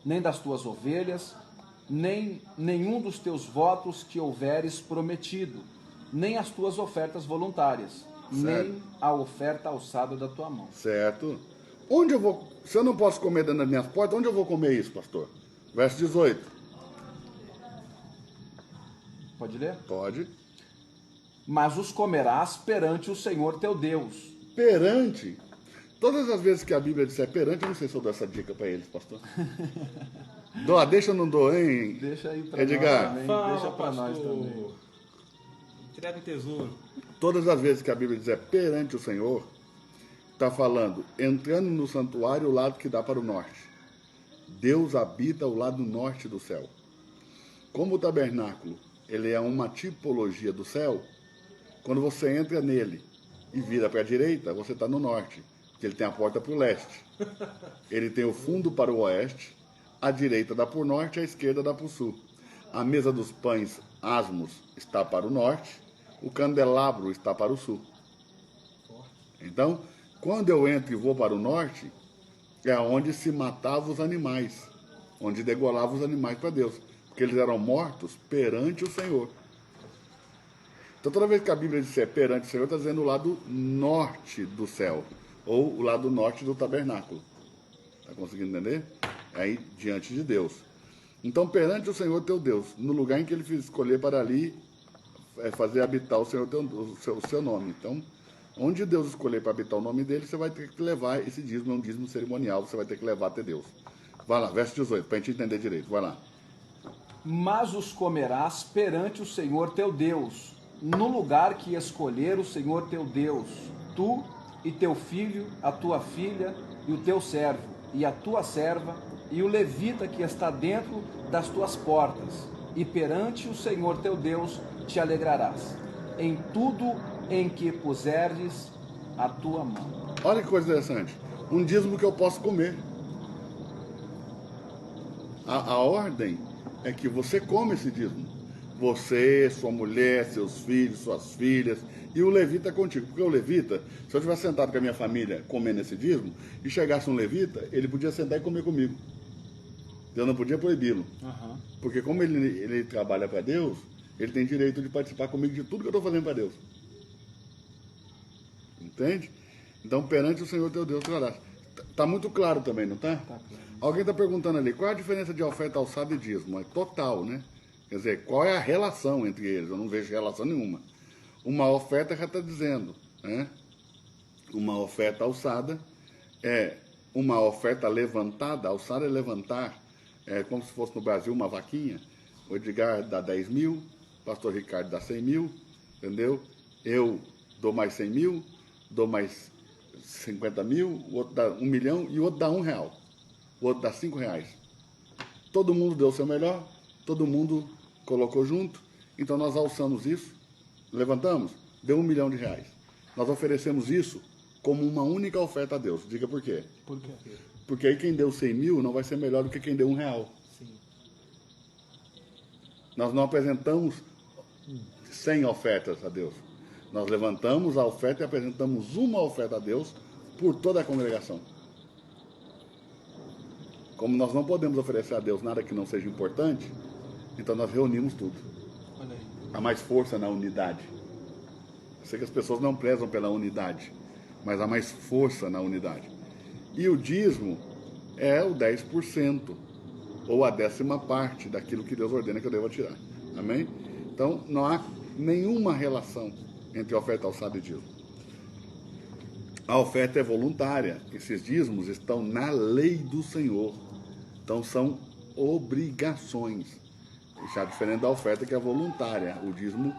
nem das tuas ovelhas, nem nenhum dos teus votos que houveres prometido, nem as tuas ofertas voluntárias, nem a oferta alçada da tua mão. Certo. Onde eu vou... Se eu não posso comer dentro das minhas portas, onde eu vou comer isso, pastor? Verso 18. Pode ler? Pode. Mas os comerás perante o Senhor teu Deus. Perante. Todas as vezes que a Bíblia disser perante, eu não sei se eu dou essa dica para eles, pastor. Deixa ou não dou, hein? Deixa aí para Edgar. nós também. Fala, Deixa para nós pastor. também. Entrega um tesouro. Todas as vezes que a Bíblia diz perante o Senhor, está falando entrando no santuário o lado que dá para o norte. Deus habita o lado norte do céu. Como o tabernáculo ele é uma tipologia do céu, quando você entra nele e vira para a direita, você está no norte, porque ele tem a porta para o leste. Ele tem o fundo para o oeste, a direita dá para o norte, a esquerda dá para o sul. A mesa dos pães asmos está para o norte, o candelabro está para o sul. Então, quando eu entro e vou para o norte, é onde se matava os animais, onde degolava os animais para Deus, porque eles eram mortos perante o Senhor. Então, toda vez que a Bíblia diz perante o Senhor, está dizendo o lado norte do céu, ou o lado norte do tabernáculo. Está conseguindo entender? Aí, diante de Deus. Então, perante o Senhor teu Deus, no lugar em que ele fez escolher para ali fazer habitar o Senhor o seu nome. Então, onde Deus escolher para habitar o nome dele, você vai ter que levar esse dízimo, é um dízimo cerimonial, você vai ter que levar até Deus. Vai lá, verso 18, para a gente entender direito. Vai lá. Mas os comerás perante o Senhor teu Deus, no lugar que escolher o Senhor teu Deus, tu e teu filho, a tua filha e o teu servo, e a tua serva, e o levita que está dentro das tuas portas, e perante o Senhor teu Deus te alegrarás, em tudo em que puseres a tua mão. Olha que coisa interessante. Um dízimo que eu posso comer. A ordem é que você come esse dízimo. Você, sua mulher, seus filhos, suas filhas, e o levita contigo. Porque o levita, se eu estivesse sentado com a minha família comendo esse dízimo, e chegasse um levita, ele podia sentar e comer comigo. Eu não podia proibi-lo. Uhum. Porque como ele trabalha para Deus, ele tem direito de participar comigo de tudo que eu estou fazendo para Deus. Entende? Então, perante o Senhor teu Deus, trarás. Está muito claro também, não está? Tá claro. Alguém está perguntando ali, qual é a diferença de oferta alçada e dízimo? É total, né? Quer dizer, qual é a relação entre eles? Eu não vejo relação nenhuma. Uma oferta já está dizendo, né? Uma oferta alçada é uma oferta levantada. Alçada é levantar. É como se fosse no Brasil uma vaquinha. O Edgar dá 10 mil, o pastor Ricardo dá 100 mil, entendeu? Eu dou mais 100 mil, dou mais 50 mil, o outro dá 1 milhão e o outro dá R$1. O outro dá R$5. Todo mundo deu o seu melhor, todo mundo colocou junto, então nós alçamos isso, levantamos, deu R$1 milhão. Nós oferecemos isso como uma única oferta a Deus. Diga por quê? Por quê? Porque aí quem deu 100 mil não vai ser melhor do que quem deu R$1. Sim. Nós não apresentamos 100 ofertas a Deus. Nós levantamos a oferta e apresentamos uma oferta a Deus por toda a congregação. Como nós não podemos oferecer a Deus nada que não seja importante, então nós reunimos tudo. Olha aí. Há mais força na unidade. Eu sei que as pessoas não prezam pela unidade, mas há mais força na unidade. E o dízimo é o 10%, ou a 10ª parte daquilo que Deus ordena que eu deva tirar. Amém? Então, não há nenhuma relação entre oferta alçada e dízimo. A oferta é voluntária. Esses dízimos estão na lei do Senhor. Então, são obrigações. Isso é diferente da oferta, que é voluntária. O dízimo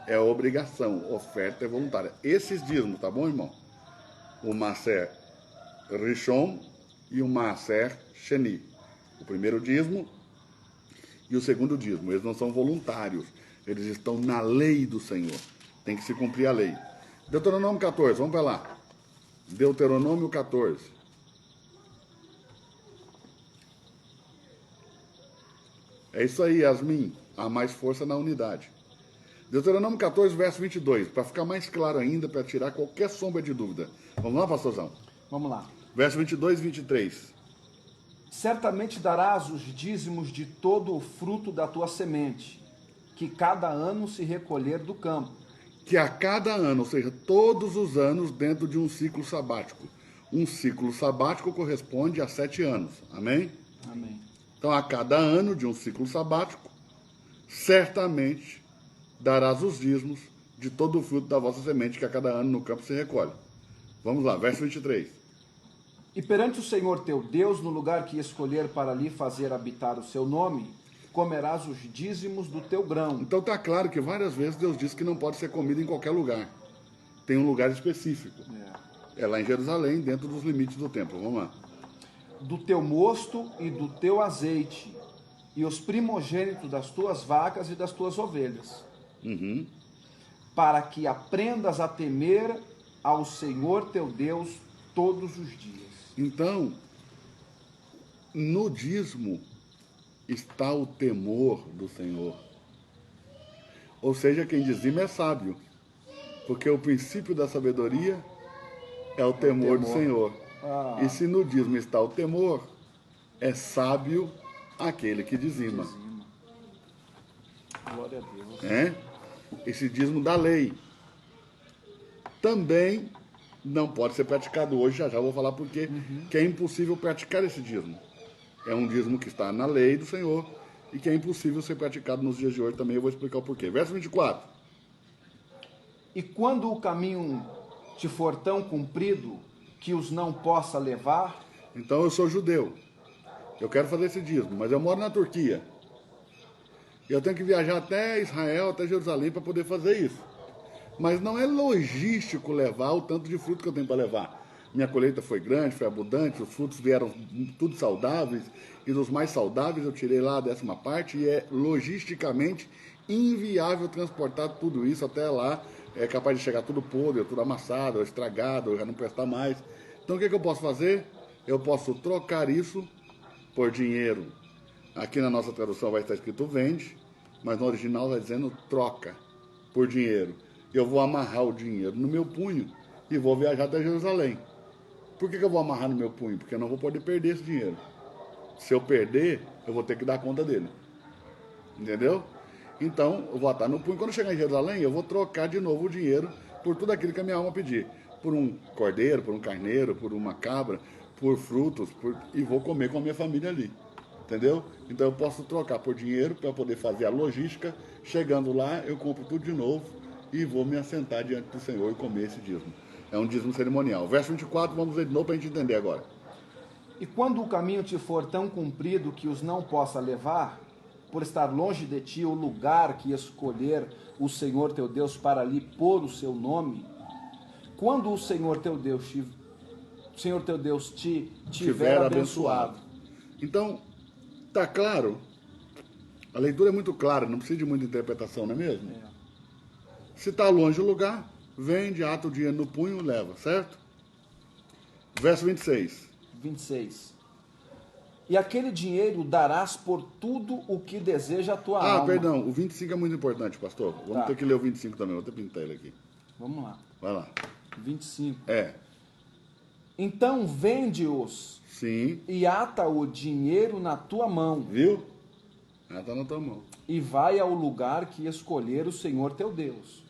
é obrigação, oferta é voluntária. Esses dízimos, tá bom, irmão? O Maaser Rishon e o Maaser Sheni. O primeiro dízimo e o segundo dízimo. Eles não são voluntários. Eles estão na lei do Senhor. Tem que se cumprir a lei. Deuteronômio 14, vamos para lá. Deuteronômio 14. É isso aí, Yasmin. Há mais força na unidade. Deuteronômio 14, verso 22. Para ficar mais claro ainda, para tirar qualquer sombra de dúvida. Vamos lá, pastorzão? Vamos lá. Verso 22 e 23. Certamente darás os dízimos de todo o fruto da tua semente, que cada ano se recolher do campo. Que a cada ano, ou seja, todos os anos dentro de um ciclo sabático. Um ciclo sabático corresponde a 7 anos. Amém? Amém. Então, a cada ano de um ciclo sabático, certamente darás os dízimos de todo o fruto da vossa semente, que a cada ano no campo se recolhe. Vamos lá, verso 23. E perante o Senhor teu Deus, no lugar que escolher para ali fazer habitar o seu nome, comerás os dízimos do teu grão. Então está claro que várias vezes Deus disse que não pode ser comido em qualquer lugar. Tem um lugar específico. É lá em Jerusalém, dentro dos limites do templo. Vamos lá. Do teu mosto e do teu azeite, e os primogênitos das tuas vacas e das tuas ovelhas, Uhum. para que aprendas a temer ao Senhor teu Deus todos os dias. Então, no dízimo está o temor do Senhor. Ou seja, quem dizima é sábio. Porque o princípio da sabedoria é o temor do Senhor. Ah. E se no dízimo está o temor, é sábio aquele que dizima. Glória a Deus. É? Esse dízimo da lei também não pode ser praticado hoje, já vou falar por quê, que é impossível praticar esse dízimo. É um dízimo que está na lei do Senhor e que é impossível ser praticado nos dias de hoje também, eu vou explicar o porquê. Verso 24. E quando o caminho te for tão comprido que os não possa levar, Então eu sou judeu, eu quero fazer esse dízimo, mas eu moro na Turquia. E eu tenho que viajar até Israel, até Jerusalém para poder fazer isso. Mas não é logístico levar o tanto de fruto que eu tenho para levar. Minha colheita foi grande, foi abundante, os frutos vieram tudo saudáveis, e dos mais saudáveis eu tirei lá a 10ª parte, e é logisticamente inviável transportar tudo isso até lá. É capaz de chegar tudo podre, tudo amassado, estragado, já não prestar mais. Então o que eu posso fazer? Eu posso trocar isso por dinheiro. Aqui na nossa tradução vai estar escrito vende, mas no original vai dizendo troca por dinheiro. Eu vou amarrar o dinheiro no meu punho e vou viajar até Jerusalém. Por que eu vou amarrar no meu punho? Porque eu não vou poder perder esse dinheiro. Se eu perder, eu vou ter que dar conta dele. Entendeu? Então, eu vou atar no punho. Quando eu chegar em Jerusalém, eu vou trocar de novo o dinheiro por tudo aquilo que a minha alma pedir. Por um cordeiro, por um carneiro, por uma cabra, por frutos, e vou comer com a minha família ali. Entendeu? Então eu posso trocar por dinheiro para poder fazer a logística. Chegando lá, eu compro tudo de novo e vou me assentar diante do Senhor e comer esse dízimo. É um dízimo cerimonial. Verso 24, vamos ler de novo para a gente entender agora. e quando o caminho te for tão comprido que os não possa levar, por estar longe de ti o lugar que escolher o Senhor teu Deus para ali pôr o seu nome, quando o Senhor teu Deus te tiver abençoado. Então, tá claro? A leitura é muito clara, não precisa de muita interpretação, não é mesmo? Se está longe o lugar, vende, ata o dinheiro no punho, leva, certo? Verso 26. 26. E aquele dinheiro darás por tudo o que deseja a tua alma. Perdão, o 25 é muito importante, pastor. Vamos ter que ler o 25 também, vou até pintar ele aqui. Vamos lá. Vai lá. 25. É, Então vende-os sim, e ata o dinheiro na tua mão, viu? Ela está na tua mão. e vai ao lugar que escolher o Senhor teu Deus.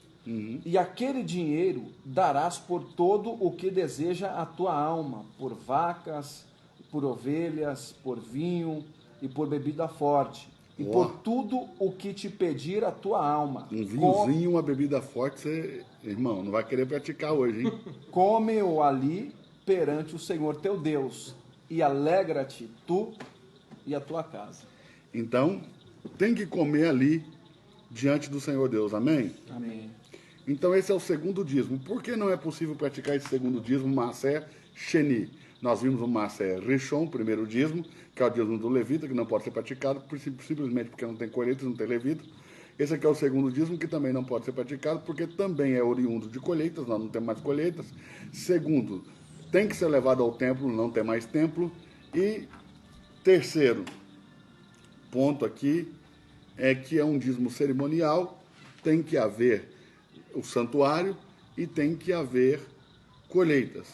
E aquele dinheiro darás por todo o que deseja a tua alma, por vacas, por ovelhas, por vinho e por bebida forte, e por tudo o que te pedir a tua alma. Um vinhozinho, uma bebida forte, você, irmão, não vai querer praticar hoje, hein? Come-o ali perante o Senhor teu Deus, e alegra-te tu e a tua casa. Então, tem que comer ali diante do Senhor Deus, amém? Amém. Então esse é o segundo dízimo. Por que não é possível praticar esse segundo dízimo, Maaser Sheni? Nós vimos o Maaser Rishon, primeiro dízimo, que é o dízimo do levita, que não pode ser praticado simplesmente porque não tem colheita, não tem levita. Esse aqui é o segundo dízimo, que também não pode ser praticado, porque também é oriundo de colheitas, nós não temos mais colheitas. Segundo, tem que ser levado ao templo, não tem mais templo. E terceiro ponto aqui é que é um dízimo cerimonial, tem que haver o santuário e tem que haver colheitas.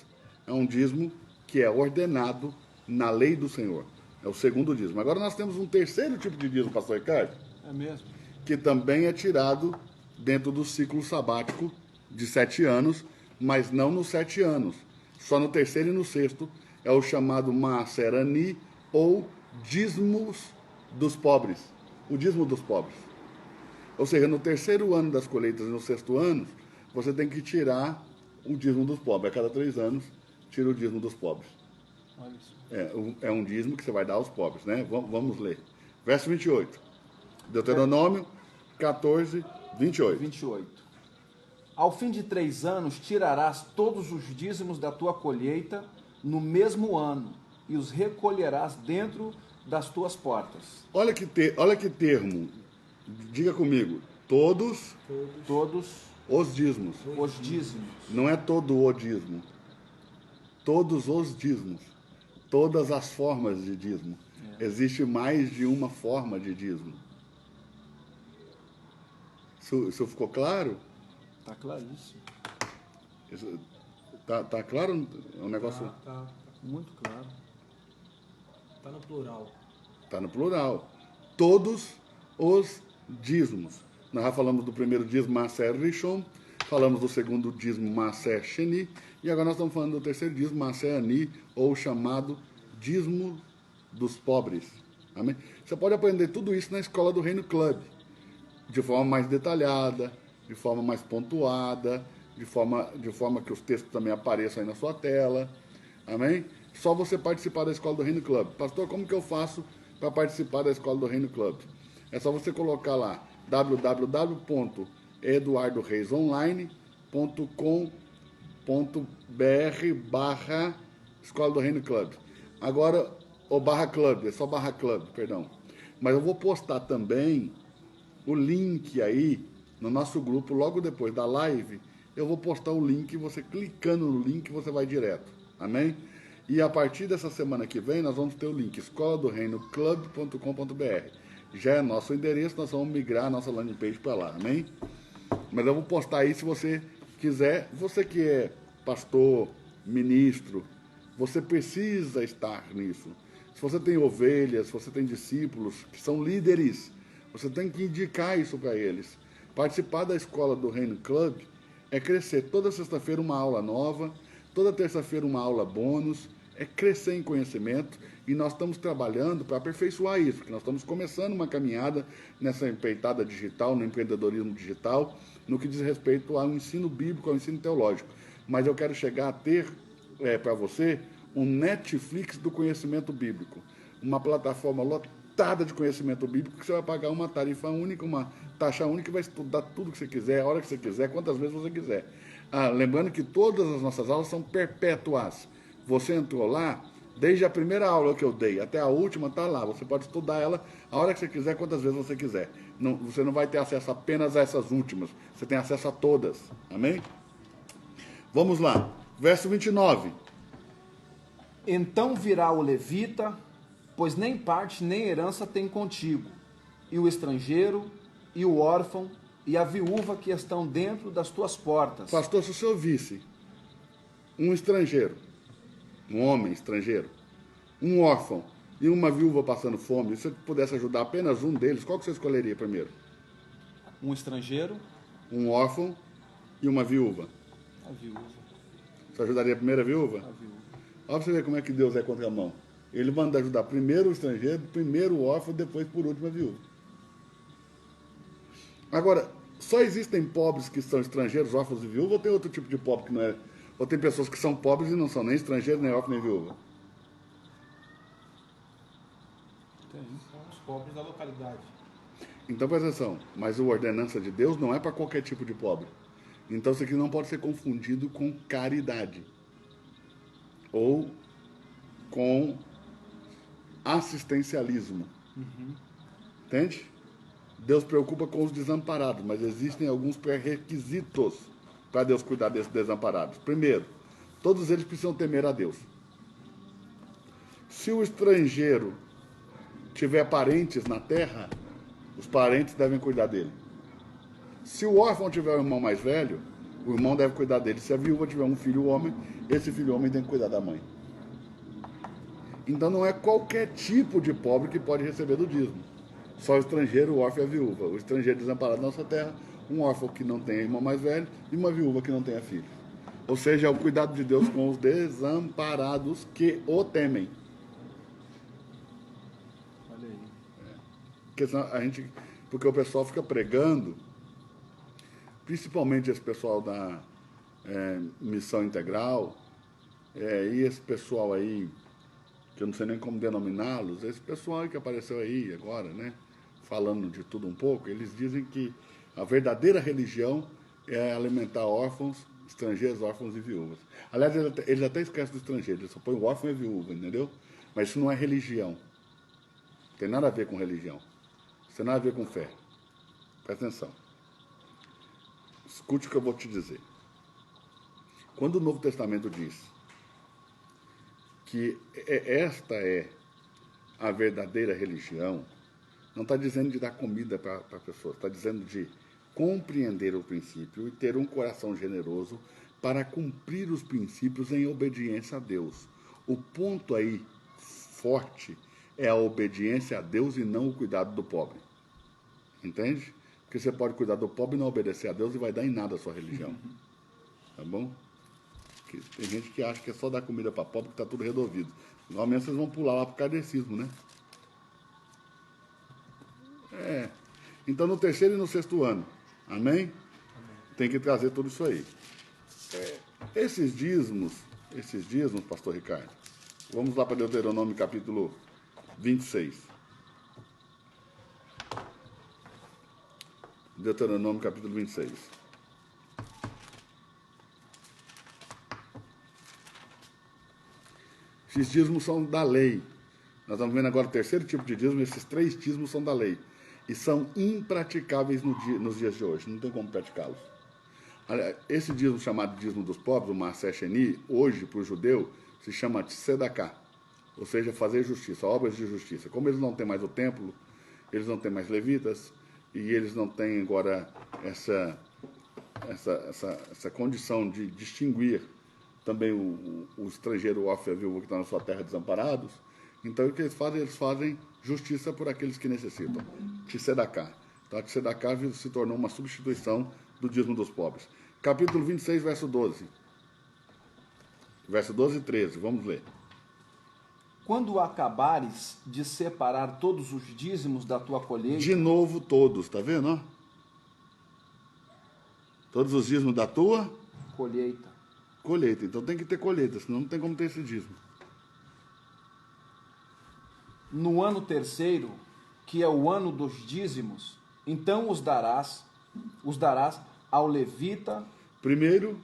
É um dízimo que é ordenado na lei do Senhor. É o segundo dízimo. Agora nós temos um terceiro tipo de dízimo, pastor Ricardo, É mesmo? que também é tirado dentro do ciclo sabático de 7 anos, mas não nos 7 anos. Só no terceiro e no sexto é o chamado Maaser Ani, ou dízimos dos pobres. O dízimo dos pobres. Ou seja, no terceiro ano das colheitas e no sexto ano, você tem que tirar o dízimo dos pobres. A cada 3 anos, tira o dízimo dos pobres. Olha isso. É um dízimo que você vai dar aos pobres, né? Vamos ler. Verso 28. Deuteronômio 14, 28. 28. Ao fim de 3 anos, tirarás todos os dízimos da tua colheita no mesmo ano e os recolherás dentro das tuas portas. Olha que termo. Diga comigo. Todos Todos os dízimos. os dízimos. Não é todo o dízimo. Todos os dízimos. Todas as formas de dízimo. Existe mais de uma forma de dízimo. Isso ficou claro? Tá claríssimo. Tá claro? É um negócio. Tá Muito claro. no plural. Está no plural. Todos os dízimos. Nós já falamos do primeiro dízimo, Maaser Rishon. Falamos do segundo dízimo, Maaser Sheni. E agora nós estamos falando do terceiro dízimo, Maaser Ani, ou chamado dízimo dos pobres. Amém? Você pode aprender tudo isso na escola do Reino Club. De forma mais detalhada, de forma mais pontuada, de forma que os textos também apareçam aí na sua tela. Amém? Só você participar da Escola do Reino Club. Pastor, como que eu faço para participar da Escola do Reino Club? É só você colocar lá www.eduardoreisonline.com.br Escola do Reino Club. Agora, ou barra club, é só barra club, perdão. Mas eu vou postar também o link aí no nosso grupo, logo depois da live, eu vou postar o link, você clicando no link, você vai direto. Amém? E a partir dessa semana que vem, nós vamos ter o link escola do reino club.com.br. Já é nosso endereço, nós vamos migrar a nossa landing page para lá, amém? Mas eu vou postar aí se você quiser. Você que é pastor, ministro, você precisa estar nisso. Se você tem ovelhas, se você tem discípulos que são líderes, você tem que indicar isso para eles. Participar da Escola do Reino Club é crescer. Toda sexta-feira uma aula nova, toda terça-feira uma aula bônus, é crescer em conhecimento e nós estamos trabalhando para aperfeiçoar isso, porque nós estamos começando uma caminhada nessa empreitada digital, no empreendedorismo digital, no que diz respeito ao ensino bíblico, ao ensino teológico. Mas eu quero chegar a ter para você um Netflix do conhecimento bíblico, uma plataforma lotada de conhecimento bíblico que você vai pagar uma tarifa única, uma taxa única e vai estudar tudo que você quiser, a hora que você quiser, quantas vezes você quiser. Lembrando que todas as nossas aulas são perpétuas. Você entrou lá, desde a primeira aula que eu dei até a última, está lá. Você pode estudar ela a hora que você quiser, quantas vezes você quiser. Não, você não vai ter acesso apenas a essas últimas. Você tem acesso a todas. Amém? Vamos lá. Verso 29. Então virá o levita, pois nem parte nem herança tem contigo, e o estrangeiro, e o órfão, e a viúva que estão dentro das tuas portas. Pastor, se o senhor visse um estrangeiro, um homem estrangeiro, um órfão e uma viúva passando fome, se você pudesse ajudar apenas um deles, qual que você escolheria primeiro? Um estrangeiro, Um órfão e uma viúva. a viúva. Você ajudaria a primeira viúva? A viúva. Olha pra você ver como é que Deus é contramão. Ele manda ajudar primeiro o estrangeiro, primeiro o órfão, depois por último a viúva. Agora, só existem pobres que são estrangeiros, órfãos e viúvas, ou tem outro tipo de pobre que não é? Ou tem pessoas que são pobres e não são nem estrangeiros, nem órfãos, nem viúva? São os pobres da localidade. Então presta atenção, mas a ordenança de Deus não é para qualquer tipo de pobre. Então isso aqui não pode ser confundido com caridade. Ou com assistencialismo. Entende? Deus preocupa com os desamparados, mas existem alguns pré-requisitos para Deus cuidar desses desamparados. Primeiro, todos eles precisam temer a Deus. Se o estrangeiro tiver parentes na terra, os parentes devem cuidar dele. Se o órfão tiver um irmão mais velho, o irmão deve cuidar dele. Se a viúva tiver um filho homem, esse filho homem tem que cuidar da mãe. Então não é qualquer tipo de pobre que pode receber do dízimo. Só o estrangeiro, o órfão e a viúva. O estrangeiro desamparado na nossa terra, um órfão que não tenha irmão mais velho e uma viúva que não tenha filho. Ou seja, é o cuidado de Deus com os desamparados que o temem. Olha aí. Porque o pessoal fica pregando, principalmente esse pessoal da Missão Integral, e esse pessoal aí, que eu não sei nem como denominá-los, esse pessoal aí que apareceu aí agora, né? falando de tudo um pouco, eles dizem que a verdadeira religião é alimentar órfãos, estrangeiros, órfãos e viúvas. Aliás, eles até esquecem do estrangeiro, eles só põem o órfão e a viúva, entendeu? Mas isso não é religião. Não tem nada a ver com religião. Isso tem nada a ver com fé. Presta atenção. Escute o que eu vou te dizer. Quando o Novo Testamento diz que esta é a verdadeira religião, não está dizendo de dar comida para a pessoa, está dizendo de compreender o princípio e ter um coração generoso para cumprir os princípios em obediência a Deus. O ponto aí forte é a obediência a Deus e não o cuidado do pobre. Entende? Porque você pode cuidar do pobre e não obedecer a Deus e vai dar em nada a sua religião. Tá bom? Porque tem gente que acha que é só dar comida para pobre que está tudo resolvido. Normalmente vocês vão pular lá para o kardecismo, né? Então no terceiro e no sexto ano. Amém? Tem que trazer tudo isso aí. Esses dízimos, pastor Ricardo, vamos lá para Deuteronômio capítulo 26. Deuteronômio capítulo 26. Esses dízimos são da lei. Nós estamos vendo agora o terceiro tipo de dízimo, esses 3 dízimos são da lei. E são impraticáveis nos dias de hoje, não tem como praticá-los. Esse dízimo chamado dízimo dos pobres, o Maaser Sheni, hoje para o judeu se chama Tzedakah, ou seja, fazer justiça, obras de justiça. Como eles não têm mais o templo, eles não têm mais levitas, e eles não têm agora essa condição de distinguir também o estrangeiro, o órfão e a viúva que está na sua terra desamparados. Então, o que eles fazem? Eles fazem justiça por aqueles que necessitam. Tzedakah. Então, a Tzedakah se tornou uma substituição do dízimo dos pobres. Capítulo 26, verso 12. Verso 12 e 13, vamos ler. Quando acabares de separar todos os dízimos da tua colheita... De novo todos, tá vendo? Ó? Todos os dízimos da tua... Colheita. Então tem que ter colheita, senão não tem como ter esse dízimo. No ano terceiro, que é o ano dos dízimos, então os darás ao levita... Primeiro...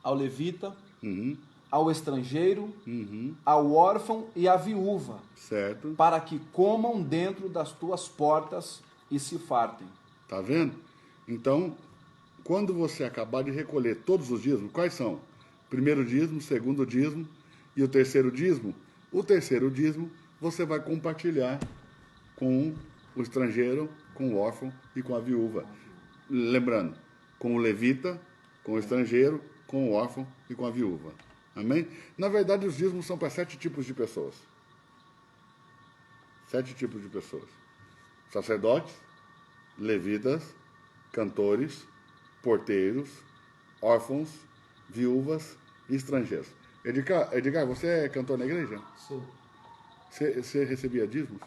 Ao levita... Uhum. Ao estrangeiro, Uhum. ao órfão e à viúva, certo, para que comam dentro das tuas portas e se fartem. Tá vendo? Então, quando você acabar de recolher todos os dízimos, quais são? Primeiro dízimo, segundo dízimo e o terceiro dízimo. O terceiro dízimo você vai compartilhar com o estrangeiro, com o órfão e com a viúva. Lembrando, com o levita, com o estrangeiro, com o órfão e com a viúva. Amém? Na verdade, os dízimos são para 7 tipos de pessoas. 7 tipos de pessoas. Sacerdotes, levitas, cantores, porteiros, órfãos, viúvas e estrangeiros. Edgar, você é cantor na igreja? Sou. Você recebia dízimos?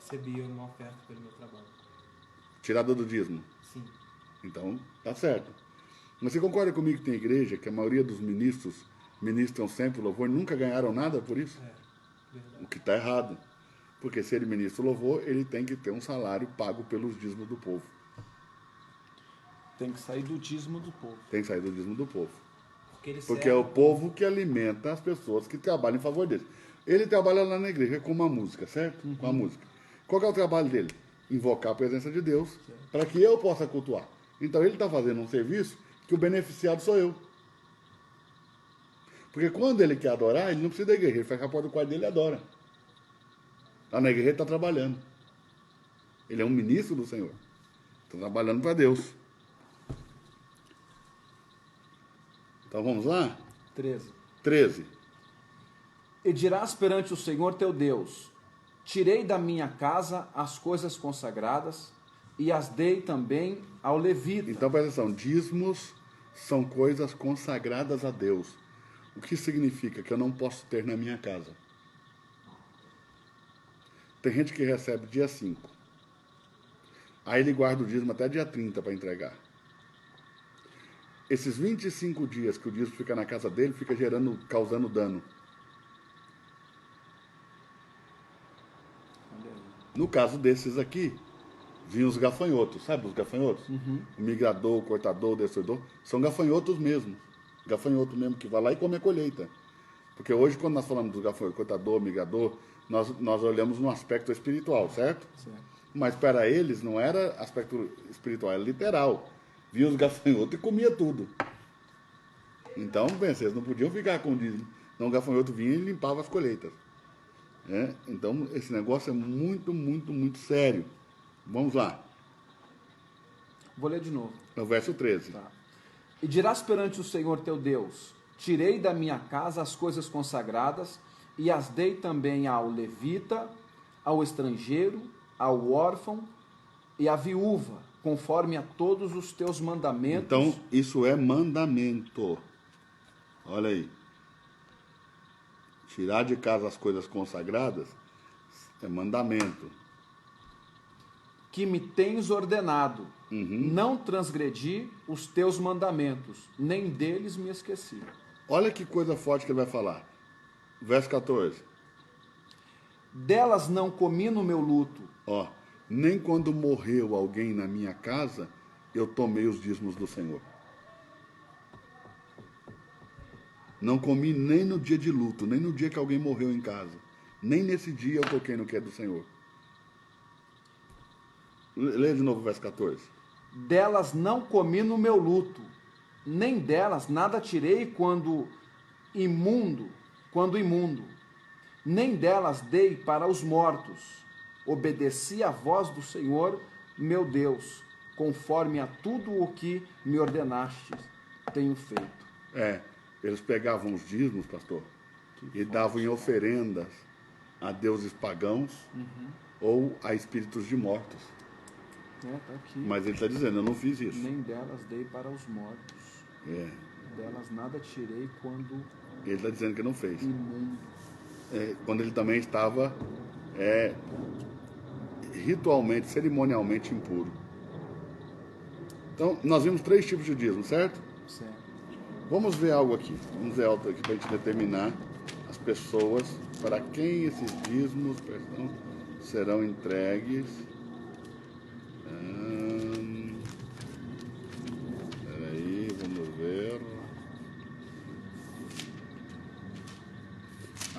Recebia uma oferta pelo meu trabalho. Tirada do dízimo? Sim. Então, tá certo. Mas você concorda comigo que tem igreja que a maioria dos ministros ministram sempre o louvor e nunca ganharam nada por isso? Verdade. O que está errado. Porque se ele ministra o louvor, ele tem que ter um salário pago pelos dízimos do povo. Tem que sair do dízimo do povo. Tem que sair do dízimo do povo. Porque é o povo que alimenta as pessoas que trabalham em favor dele. Ele trabalha lá na igreja com uma música, certo? Uhum. Com a música. Qual que é o trabalho dele? Invocar a presença de Deus para que eu possa cultuar. Então ele está fazendo um serviço que o beneficiado sou eu. Porque quando ele quer adorar, ele não precisa da igreja. Ele fecha a porta do quarto dele e adora. Lá na igreja ele está trabalhando. Ele é um ministro do Senhor. Está trabalhando para Deus. Então vamos lá? 13. E dirás perante o Senhor teu Deus: tirei da minha casa as coisas consagradas e as dei também ao levita. Então presta atenção, dízimos são coisas consagradas a Deus. O que significa que eu não posso ter na minha casa. Tem gente que recebe dia 5. Aí ele guarda o dízimo até dia 30 para entregar. Esses 25 dias que o dízimo fica na casa dele, fica causando dano. No caso desses aqui, vinham os gafanhotos, sabe os gafanhotos? O migrador, o cortador, o destruidor, são gafanhotos mesmo. Gafanhoto mesmo que vai lá e come a colheita. Porque hoje, quando nós falamos do gafanhoto, cortador, migrador, nós olhamos no aspecto espiritual, certo? Certo. Mas para eles não era aspecto espiritual, era literal. Via os gafanhotos e comia tudo. Então, bem, vocês não podiam ficar com o dízimo. Então o gafanhoto vinha e limpava as colheitas. Né? Então, esse negócio é muito, muito, muito sério. Vamos lá. Vou ler de novo. No verso 13. Tá. E dirás perante o Senhor teu Deus: tirei da minha casa as coisas consagradas e as dei também ao levita, ao estrangeiro, ao órfão e à viúva, conforme a todos os teus mandamentos. Então, isso é mandamento. Olha aí. Tirar de casa as coisas consagradas é mandamento. Que me tens ordenado. Não transgredi os teus mandamentos, nem deles me esqueci. Olha que coisa forte que ele vai falar. Verso 14. Delas não comi no meu luto. Ó, nem quando morreu alguém na minha casa, eu tomei os dízimos do Senhor. Não comi nem no dia de luto, nem no dia que alguém morreu em casa. Nem nesse dia eu toquei no que é do Senhor. Leia de novo o verso 14. Delas não comi no meu luto, nem delas nada tirei quando imundo, nem delas dei para os mortos. Obedeci à voz do Senhor, meu Deus, conforme a tudo o que me ordenaste, tenho feito. Eles pegavam os dízimos, pastor, e davam em oferendas a deuses pagãos ou a espíritos de mortos. Tá aqui. Mas ele está dizendo, eu não fiz isso. Nem delas dei para os mortos. Delas nada tirei quando Ele está dizendo que não fez. imundo. Quando ele também estava ritualmente, cerimonialmente impuro. Então, nós vimos 3 tipos de dízimo, certo? Certo. Vamos ver algo aqui. Vamos ver algo aqui para a gente determinar as pessoas para quem esses dízimos serão entregues. Peraí, vamos ver.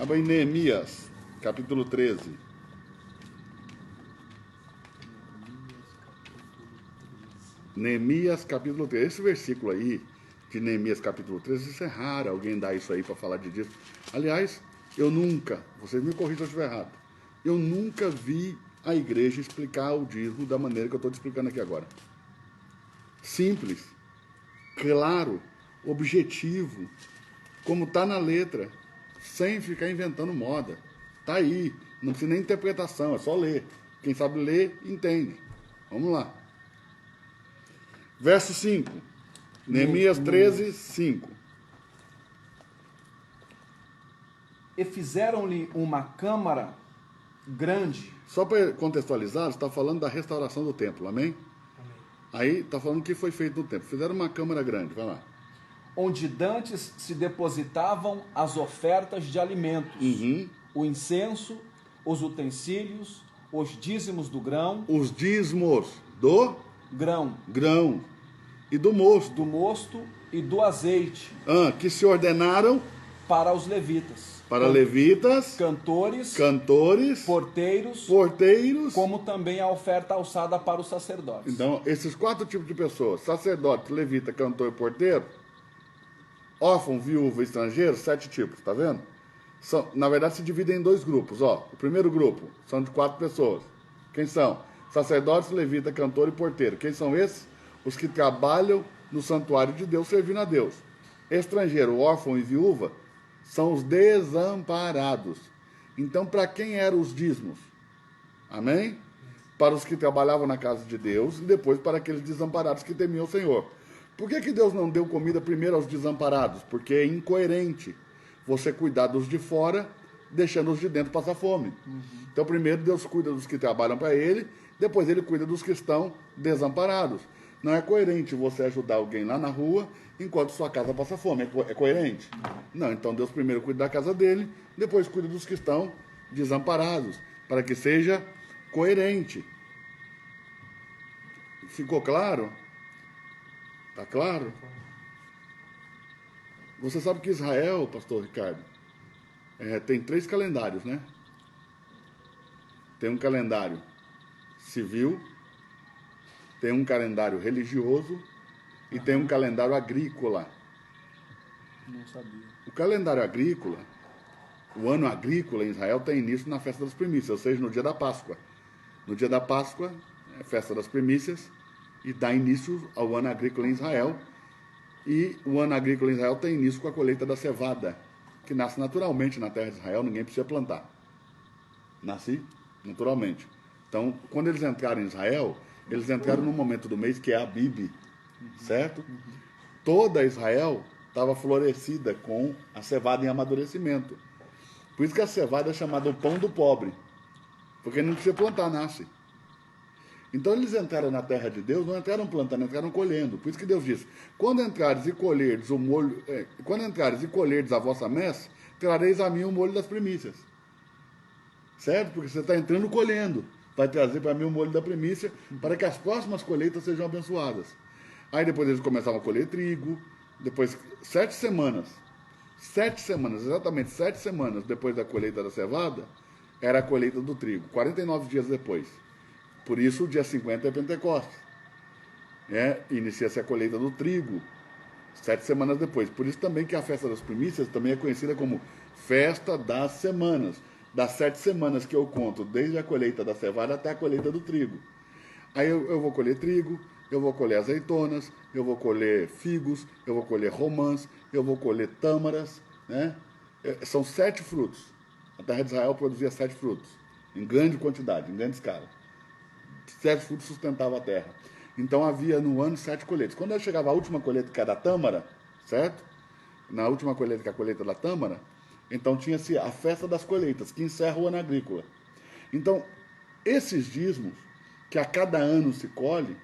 Abra em Neemias, capítulo 13. Neemias, capítulo 13. Esse versículo aí, de Neemias, capítulo 13, isso é raro, alguém dá isso aí para falar de dízimo. Aliás, eu nunca, vocês me corrijam se eu estiver errado, eu nunca vi a igreja explicar o dízimo da maneira que eu estou te explicando aqui agora. Simples, claro, objetivo, como está na letra, sem ficar inventando moda. Está aí, não precisa nem interpretação, é só ler. Quem sabe ler, entende. Vamos lá. Verso 5. Neemias 13, 5. E fizeram-lhe uma câmara grande. Só para contextualizar, está falando da restauração do templo, amém? Aí está falando o que foi feito no templo. Fizeram uma câmara grande, vai lá. Onde dantes se depositavam as ofertas de alimentos, o incenso, os utensílios, os dízimos do grão. Os dízimos do grão e do mosto. Do mosto e do azeite. Que se ordenaram para os levitas. Para levitas, cantores, porteiros, como também a oferta alçada para os sacerdotes. Então, esses 4 tipos de pessoas, sacerdote, levita, cantor e porteiro, órfão, viúva, estrangeiro, 7 tipos, tá vendo? Na verdade, se dividem em 2 grupos, ó. O primeiro grupo são de 4 pessoas. Quem são? Sacerdotes, levita, cantor e porteiro. Quem são esses? Os que trabalham no santuário de Deus, servindo a Deus. Estrangeiro, órfão e viúva são os desamparados. Então, para quem eram os dízimos? Amém? Para os que trabalhavam na casa de Deus e depois para aqueles desamparados que temiam o Senhor. Por que Deus não deu comida primeiro aos desamparados? Porque é incoerente você cuidar dos de fora, deixando os de dentro passar fome. Então, primeiro Deus cuida dos que trabalham para Ele, depois Ele cuida dos que estão desamparados. Não é coerente você ajudar alguém lá na rua enquanto sua casa passa fome. É coerente? Não, então Deus primeiro cuida da casa dele, depois cuida dos que estão desamparados, para que seja coerente. Ficou claro? Tá claro? Você sabe que Israel, pastor Ricardo, tem 3 calendários, né? Tem um calendário civil, tem um calendário religioso e tem um calendário agrícola. Não sabia. O calendário agrícola, o ano agrícola em Israel tem início na festa das primícias, ou seja, no dia da Páscoa. No dia da Páscoa, é festa das primícias, e dá início ao ano agrícola em Israel. E o ano agrícola em Israel tem início com a colheita da cevada, que nasce naturalmente na terra de Israel, ninguém precisa plantar. Nasce naturalmente. Então, quando eles entraram em Israel, eles entraram num momento do mês que é Abib, certo? Toda Israel estava florescida com a cevada em amadurecimento. Por isso que a cevada é chamada o pão do pobre, porque não precisa plantar, nasce. Então eles entraram na terra de Deus, não entraram plantando, entraram colhendo. Por isso que Deus disse: quando entrares e colherdes o molho, quando entrares e colherdes a vossa messe, trareis a mim o molho das primícias. Certo? Porque você está entrando colhendo. Vai trazer para mim o molho da primícia, para que as próximas colheitas sejam abençoadas. Aí depois eles começavam a colher trigo, depois 7 semanas, exatamente 7 semanas depois da colheita da cevada, era a colheita do trigo, 49 dias depois. Por isso o dia 50 é Pentecostes. Inicia-se a colheita do trigo, 7 semanas depois. Por isso também que a festa das primícias também é conhecida como festa das semanas. Das 7 semanas que eu conto, desde a colheita da cevada até a colheita do trigo. Aí eu vou colher trigo, eu vou colher azeitonas, eu vou colher figos, eu vou colher romãs, eu vou colher tâmaras, né? São 7 frutos. A terra de Israel produzia 7 frutos, em grande quantidade, em grande escala. 7 frutos sustentavam a terra. Então havia no ano 7 colheitas. Quando chegava a última colheita, que era a tâmara, certo? Na última colheita, que é a colheita da tâmara, então tinha-se a festa das colheitas, que encerra o ano agrícola. Então, esses dízimos, que a cada ano se colhe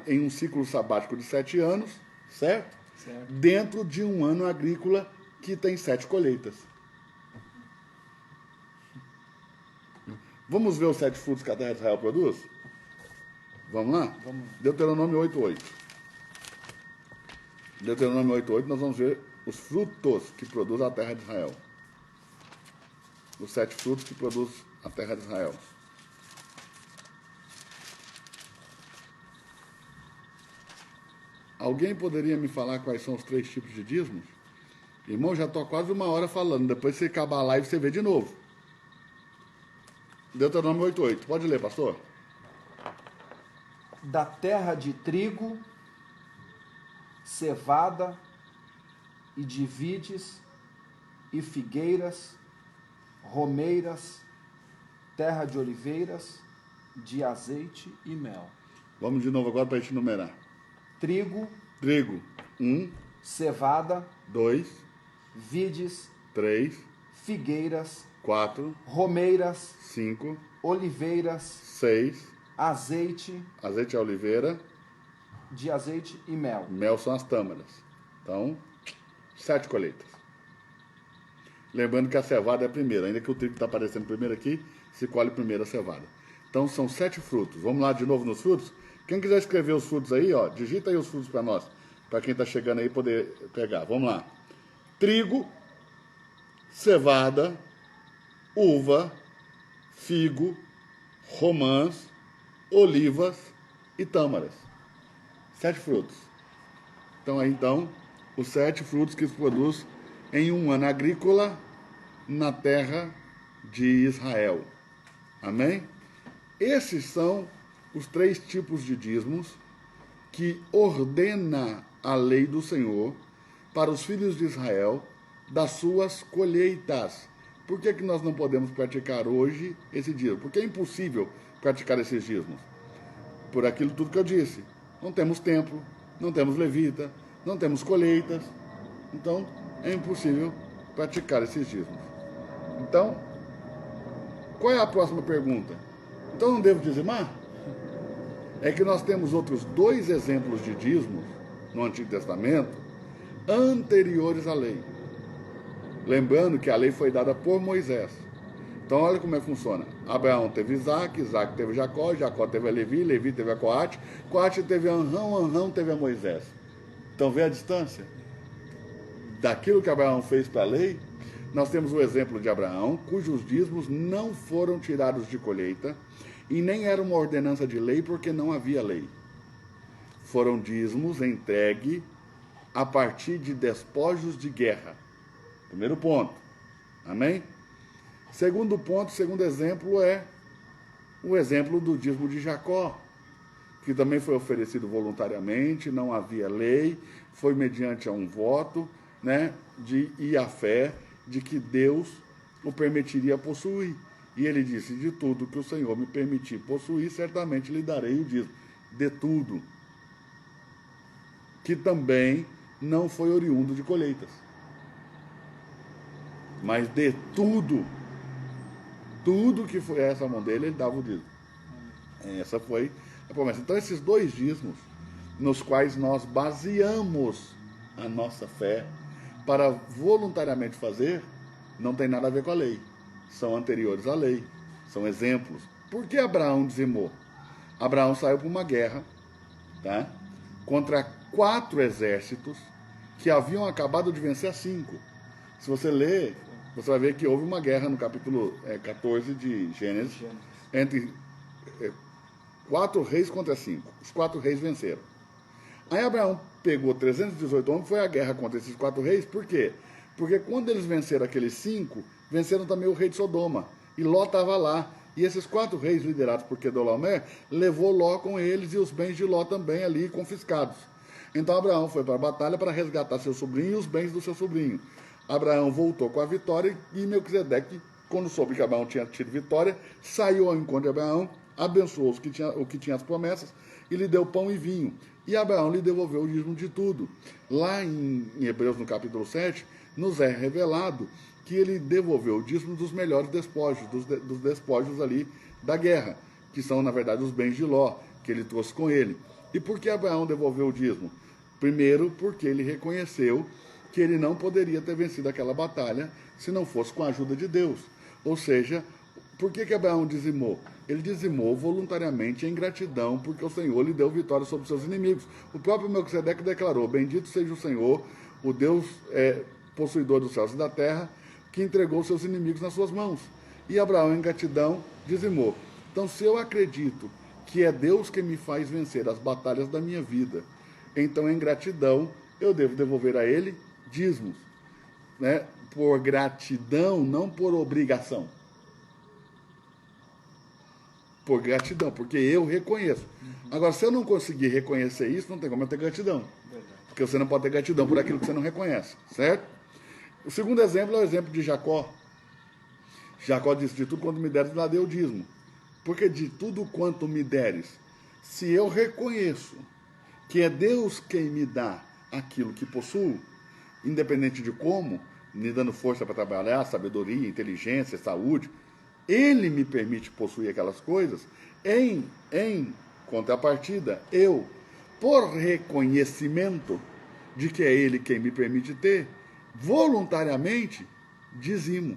em um ciclo sabático de 7 anos, certo? Certo. Dentro de um ano agrícola que tem 7 colheitas. Vamos ver os 7 frutos que a terra de Israel produz? Vamos lá? Vamos. Deuteronômio 8:8. Deuteronômio 8:8, nós vamos ver os frutos que produz a terra de Israel. Os 7 frutos que produz a terra de Israel. Alguém poderia me falar quais são os 3 tipos de dízimos? Irmão, já estou quase 1 hora falando. Depois que você acabar a live, você vê de novo. Deuteronômio 8:8. Pode ler, pastor? Da terra de trigo, cevada e de vides e figueiras, romeiras, terra de oliveiras, de azeite e mel. Vamos de novo agora para a gente numerar. Trigo, Trigo, 1, cevada, 2, vides, 3, figueiras, 4, romeiras, 5, oliveiras, 6, azeite, azeite de oliveira, de azeite e mel. mel são as tâmaras. Então, 7 colheitas. Lembrando que a cevada é a primeira, ainda que o trigo está aparecendo primeiro aqui, se colhe primeiro a cevada. Então, são 7 frutos. Vamos lá de novo nos frutos? Quem quiser escrever os frutos aí, ó, digita aí os frutos para nós, para quem está chegando aí poder pegar. Vamos lá. Trigo, cevada, uva, figo, romãs, olivas e tâmaras. 7 frutos. Então, aí, os 7 frutos que se produz em um ano agrícola na terra de Israel. Amém? Esses são os 3 tipos de dízimos que ordena a lei do Senhor para os filhos de Israel das suas colheitas. Por que nós não podemos praticar hoje esse dízimo? Porque é impossível praticar esses dízimos. Por aquilo tudo que eu disse. Não temos templo, não temos levita, não temos colheitas. Então, é impossível praticar esses dízimos. Então, qual é a próxima pergunta? Então não devo dizimar? É que nós temos outros 2 exemplos de dízimos no Antigo Testamento anteriores à lei. Lembrando que a lei foi dada por Moisés. Então olha como é que funciona. Abraão teve Isaac, Isaac teve Jacó, Jacó teve a Levi, Levi teve a Coate, Coate teve a Anrão, Anrão teve a Moisés. Então vê a distância daquilo que Abraão fez para a lei. Nós temos o exemplo de Abraão, cujos dízimos não foram tirados de colheita e nem era uma ordenança de lei porque não havia lei. Foram dízimos entregue a partir de despojos de guerra. Primeiro ponto. Amém? Segundo ponto, segundo exemplo é o exemplo do dízimo de Jacó, que também foi oferecido voluntariamente, não havia lei, foi mediante a um voto, né, e a fé de que Deus o permitiria possuir. E ele disse, de tudo que o Senhor me permitir possuir, certamente lhe darei o dízimo. De tudo. Que também não foi oriundo de colheitas. Mas de tudo, tudo que foi essa mão dele, ele dava o dízimo. Essa foi a promessa. Então esses dois dízimos, nos quais nós baseamos a nossa fé para voluntariamente fazer, não tem nada a ver com a lei. São anteriores à lei, são exemplos. Por que Abraão dizimou? Abraão saiu para uma guerra, tá? Contra 4 exércitos que haviam acabado de vencer a 5. Se você ler, você vai ver que houve uma guerra no capítulo 14 de Gênesis, entre 4 reis contra 5. Os 4 reis venceram. Aí Abraão pegou 318 homens, foi a guerra contra esses 4 reis, por quê? Porque quando eles venceram aqueles 5, venceram também o rei de Sodoma. E Ló estava lá. E esses 4 reis, liderados por Quedorlaomer, levou Ló com eles e os bens de Ló também ali confiscados. Então Abraão foi para a batalha para resgatar seu sobrinho e os bens do seu sobrinho. Abraão voltou com a vitória e Melquisedeque, quando soube que Abraão tinha tido vitória, saiu ao encontro de Abraão, abençoou o que tinha as promessas e lhe deu pão e vinho. E Abraão lhe devolveu o dízimo de tudo. Lá em Hebreus, no capítulo 7, nos é revelado que ele devolveu o dízimo dos melhores despojos, dos despojos ali da guerra, que são, na verdade, os bens de Ló, que ele trouxe com ele. E por que Abraão devolveu o dízimo? Primeiro, porque ele reconheceu que ele não poderia ter vencido aquela batalha se não fosse com a ajuda de Deus. Ou seja, por que Abraão dizimou? Ele dizimou voluntariamente em gratidão, porque o Senhor lhe deu vitória sobre seus inimigos. O próprio Melquisedeque declarou, bendito seja o Senhor, o Deus possuidor dos céus e da terra, que entregou seus inimigos nas suas mãos. E Abraão, em gratidão, dizimou. Então, se eu acredito que é Deus que me faz vencer as batalhas da minha vida, então, em gratidão, eu devo devolver a ele dízimos, né? Por gratidão, não por obrigação. Por gratidão, porque eu reconheço. Agora, se eu não conseguir reconhecer isso, não tem como eu ter gratidão. Porque você não pode ter gratidão por aquilo que você não reconhece, certo? O segundo exemplo é o exemplo de Jacó. Jacó disse, de tudo quanto me deres, lá deu o dízimo. Porque de tudo quanto me deres, se eu reconheço que é Deus quem me dá aquilo que possuo, independente de como, me dando força para trabalhar, sabedoria, inteligência, saúde, Ele me permite possuir aquelas coisas, em contrapartida, eu, por reconhecimento de que é Ele quem me permite ter, voluntariamente, dizimo.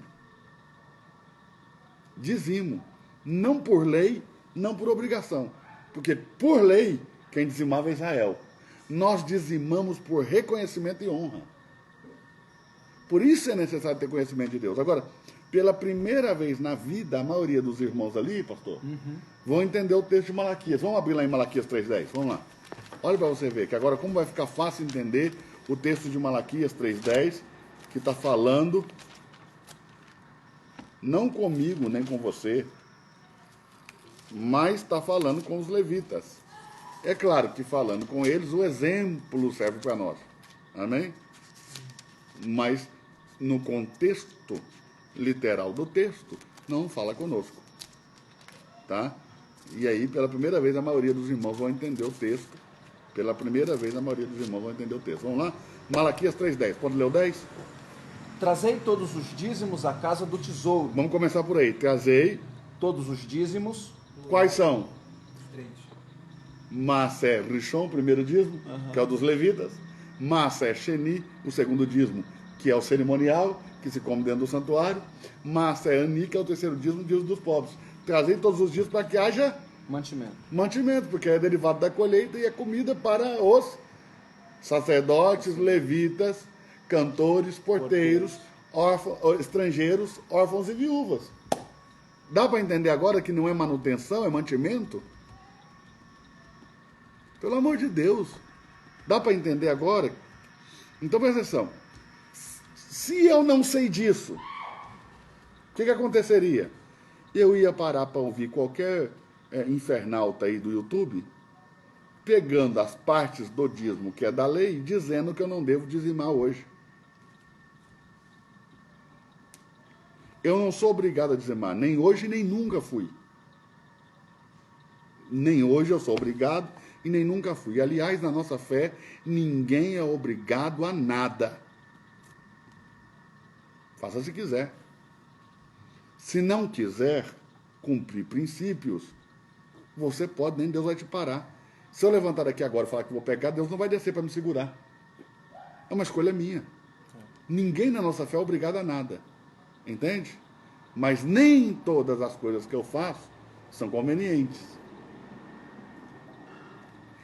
Dizimo. Não por lei, não por obrigação. Porque por lei, quem dizimava é Israel. Nós dizimamos por reconhecimento e honra. Por isso é necessário ter conhecimento de Deus. Agora, pela primeira vez na vida, a maioria dos irmãos ali, pastor, vão entender o texto de Malaquias. Vamos abrir lá em Malaquias 3:10? Vamos lá. Olha para você ver, que agora como vai ficar fácil entender o texto de Malaquias 3:10, que está falando, não comigo nem com você, mas está falando com os levitas. É claro que falando com eles, o exemplo serve para nós. Amém? Mas no contexto literal do texto, não fala conosco. Tá? E aí, pela primeira vez, a maioria dos irmãos vão entender o texto. Pela primeira vez, a maioria dos irmãos vão entender o texto. Vamos lá? Malaquias 3:10. Pode ler o 10? Trazei todos os dízimos à casa do tesouro. Vamos começar por aí. Trazei. Todos os dízimos. Quais são? 3. Maaser Rishon, o primeiro dízimo, que é o dos levitas. Maaser Sheni, o segundo dízimo, que é o cerimonial, que se come dentro do santuário. Maaser Ani, que é o terceiro dízimo, o dízimo dos pobres. Trazei todos os dias para que haja mantimento, porque é derivado da colheita e é comida para os sacerdotes, levitas, cantores, porteiros, estrangeiros, órfãos e viúvas. Dá para entender agora que não é manutenção, é mantimento? Pelo amor de Deus. Dá para entender agora? Então presta atenção. Se eu não sei disso, o que aconteceria? Eu ia parar para ouvir qualquer infernalta aí do YouTube, pegando as partes do dízimo que é da lei, dizendo que eu não devo dizimar hoje. Eu não sou obrigado a dizimar, nem hoje nem nunca fui. Nem hoje eu sou obrigado e nem nunca fui. Aliás, na nossa fé, ninguém é obrigado a nada. Faça se quiser. Se não quiser cumprir princípios, você pode, nem Deus vai te parar. Se eu levantar daqui agora e falar que vou pegar, Deus não vai descer para me segurar. É uma escolha minha. Ninguém na nossa fé é obrigado a nada. Entende? Mas nem todas as coisas que eu faço são convenientes.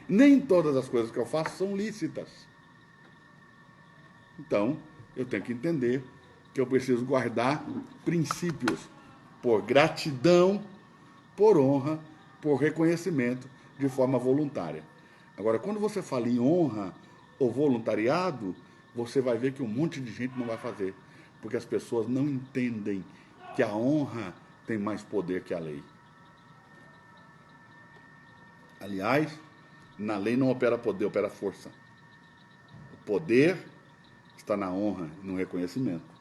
Nem todas as coisas que eu faço são lícitas. Então, eu tenho que entender que eu preciso guardar princípios por gratidão, por honra, por reconhecimento, de forma voluntária. Agora, quando você fala em honra ou voluntariado, você vai ver que um monte de gente não vai fazer, porque as pessoas não entendem que a honra tem mais poder que a lei. Aliás, na lei não opera poder, opera força. O poder está na honra, no reconhecimento.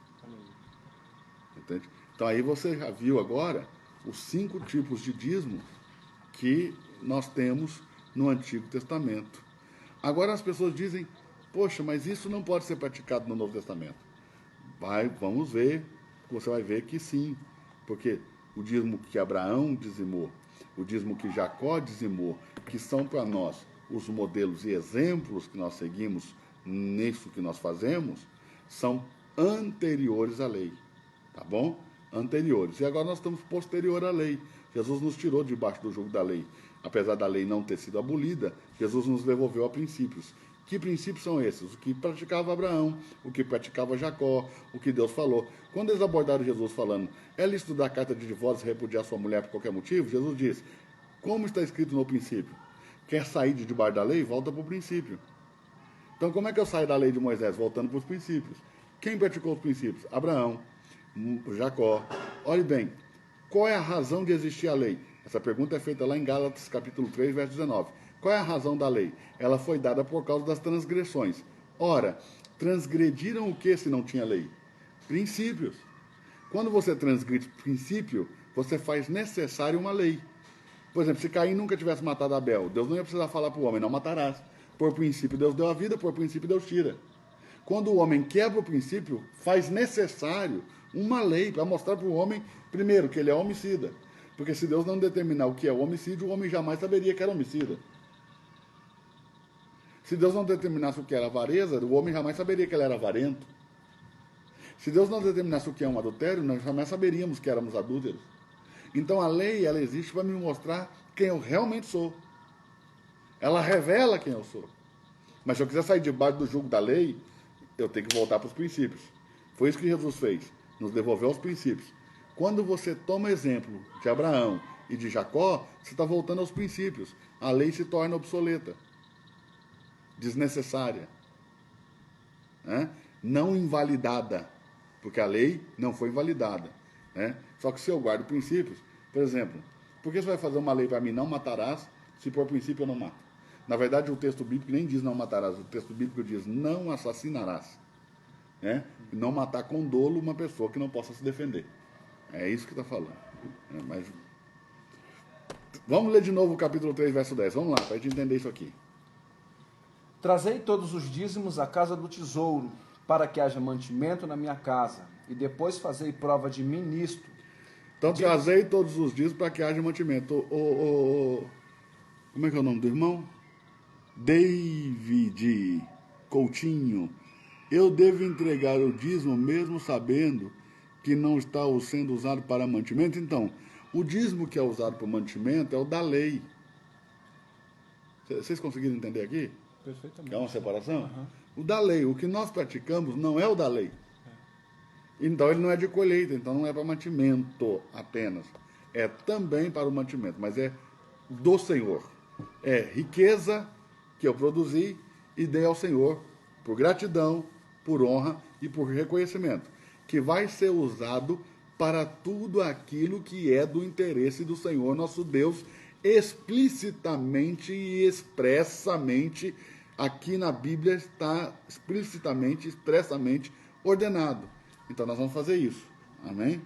Entende? Então aí você já viu agora os 5 tipos de dízimo que nós temos no Antigo Testamento. Agora as pessoas dizem, poxa, mas isso não pode ser praticado no Novo Testamento. Vamos ver, você vai ver que sim, porque o dízimo que Abraão dizimou, o dízimo que Jacó dizimou, que são para nós os modelos e exemplos que nós seguimos nisso que nós fazemos, são anteriores à lei, tá bom? Anteriores. E agora nós estamos posterior à lei. Jesus nos tirou debaixo do jugo da lei. Apesar da lei não ter sido abolida, Jesus nos devolveu a princípios. Que princípios são esses? O que praticava Abraão, o que praticava Jacó, o que Deus falou. Quando eles abordaram Jesus falando, é lícito dar carta de divórcio e repudiar sua mulher por qualquer motivo? Jesus disse, como está escrito no princípio? Quer sair de debaixo da lei? Volta para o princípio. Então, como é que eu saio da lei de Moisés? Voltando para os princípios. Quem praticou os princípios? Abraão, Jacó. Olhe bem, qual é a razão de existir a lei? Essa pergunta é feita lá em Gálatas, capítulo 3, verso 19. Qual é a razão da lei? Ela foi dada por causa das transgressões. Ora, transgrediram o que se não tinha lei? Princípios. Quando você transgride princípio, você faz necessário uma lei. Por exemplo, se Caim nunca tivesse matado Abel, Deus não ia precisar falar para o homem, não matarás. Por princípio, Deus deu a vida, por princípio, Deus tira. Quando o homem quebra o princípio, faz necessário uma lei para mostrar para o homem, primeiro, que ele é homicida. Porque se Deus não determinar o que é o homicídio, o homem jamais saberia que era homicida. Se Deus não determinasse o que era avareza, o homem jamais saberia que ele era avarento. Se Deus não determinasse o que é um adultério, nós jamais saberíamos que éramos adúlteros. Então a lei, ela existe para me mostrar quem eu realmente sou. Ela revela quem eu sou. Mas se eu quiser sair debaixo do jugo da lei, eu tenho que voltar para os princípios. Foi isso que Jesus fez, nos devolveu aos princípios. Quando você toma exemplo de Abraão e de Jacó, você está voltando aos princípios. A lei se torna obsoleta, desnecessária, né? Não invalidada, porque a lei não foi invalidada, né? Só que se eu guardo princípios, por exemplo, por que você vai fazer uma lei para mim, não matarás, se por princípio eu não mato? Na verdade, o texto bíblico nem diz não matarás, o texto bíblico diz não assassinarás, né? Não matar com dolo uma pessoa que não possa se defender. É isso que está falando. Mas vamos ler de novo o capítulo 3, verso 10. Vamos lá, para a gente entender isso aqui. Trazei todos os dízimos à casa do tesouro, para que haja mantimento na minha casa, e depois fazei prova de mim nisto. Então, trazei todos os dízimos para que haja mantimento. Como é que é o nome do irmão? David Coutinho. eu devo entregar o dízimo mesmo sabendo que não está sendo usado para mantimento? Então, o dízimo que é usado para mantimento é o da lei. Vocês conseguiram entender aqui? Perfeitamente. Que é uma separação? Aham. O da lei, o que nós praticamos não é o da lei. Então ele não é de colheita, então não é para mantimento apenas. É também para o mantimento, mas é do Senhor. É riqueza que eu produzi e dei ao Senhor por gratidão, por honra e por reconhecimento, que vai ser usado para tudo aquilo que é do interesse do Senhor nosso Deus, explicitamente e expressamente. Aqui na Bíblia está explicitamente, expressamente ordenado. Então nós vamos fazer isso. Amém?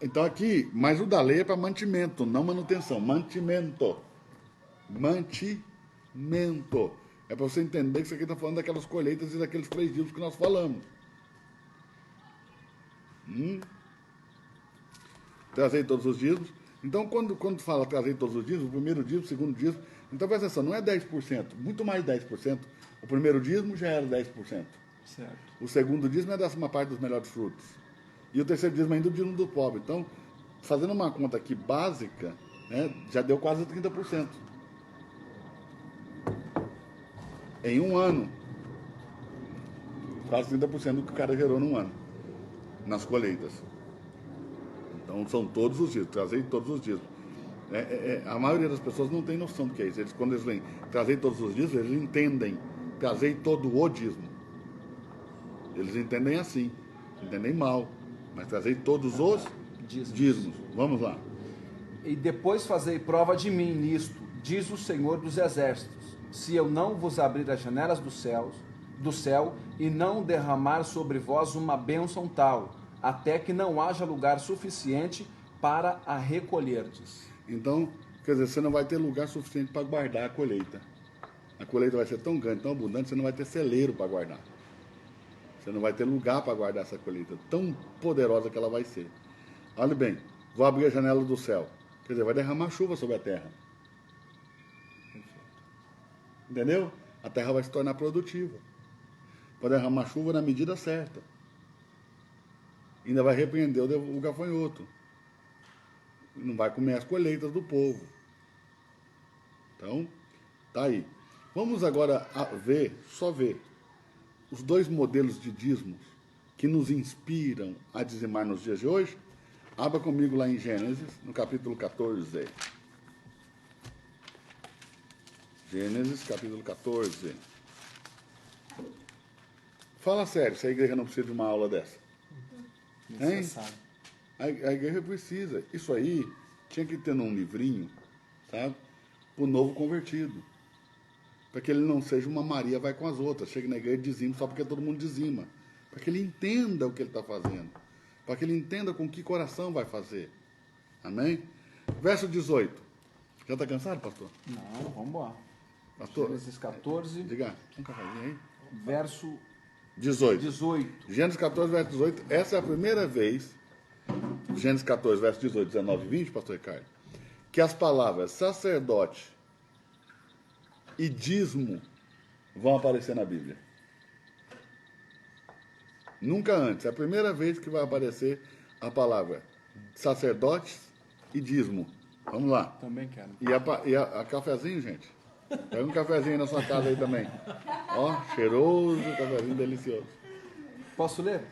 Então aqui, mas o da lei é para mantimento, não manutenção. Mantimento. Mantimento. É para você entender que isso aqui está falando daquelas colheitas e daqueles 3 dízimos que nós falamos. Trazer todos os dízimos. Então, quando fala trazer todos os dízimos, o primeiro dízimo, o segundo dízimo, então presta atenção, não é 10%, muito mais de 10%. O primeiro dízimo já era 10%. Certo. O segundo dízimo é a 10ª parte dos melhores frutos. E o terceiro dízimo ainda é o dízimo do pobre. Então, fazendo uma conta aqui básica, né, já deu quase 30%. Em um ano. Quase 30% do que o cara gerou num ano. Nas colheitas. Então, são todos os dízimos. Trazer todos os dízimos. A maioria das pessoas não tem noção do que é isso. Quando eles vêm trazer todos os dízimos, eles entendem. Trazer todo o dízimo. Eles entendem assim. Entendem mal. Mas trazer todos os dízimos. Vamos lá. E depois fazei prova de mim nisto, diz o Senhor dos Exércitos, se eu não vos abrir as janelas do céu, e não derramar sobre vós uma bênção tal, até que não haja lugar suficiente para a recolherdes. Então, quer dizer, você não vai ter lugar suficiente para guardar a colheita. A colheita vai ser tão grande, tão abundante, você não vai ter celeiro para guardar. Você não vai ter lugar para guardar essa colheita, tão poderosa que ela vai ser. Olha bem, vou abrir a janela do céu. Quer dizer, vai derramar chuva sobre a terra. Entendeu? A terra vai se tornar produtiva. Vai derramar chuva na medida certa. Ainda vai repreender o gafanhoto. Não vai comer as colheitas do povo. Então, tá aí. Vamos agora ver os 2 modelos de dízimos que nos inspiram a dizimar nos dias de hoje. Abra comigo lá em Gênesis, no capítulo 14. Gênesis, capítulo 14. Fala sério, se a igreja não precisa de uma aula dessa. Necessário. A igreja precisa. Isso aí tinha que ter num livrinho, sabe? O novo convertido. Para que ele não seja uma Maria vai com as outras. Chega na igreja e dizima só porque todo mundo dizima. Para que ele entenda o que ele está fazendo. Para que ele entenda com que coração vai fazer. Amém? Verso 18. Já está cansado, pastor? Não, vamos embora. Pastor? Gênesis 14, Diga, um cafezinho aí. verso 18. 18. Gênesis 14, verso 18. Essa é a primeira vez, Gênesis 14, verso 18, 19 e 20, pastor Ricardo, que as palavras sacerdote e dízimo vão aparecer na Bíblia. Nunca antes. É a primeira vez que vai aparecer a palavra sacerdotes e dízimo. Vamos lá. Também quero. E a cafezinho, gente? Pega um cafezinho aí na sua casa aí também. Ó, cheiroso, cafezinho delicioso. Posso ler?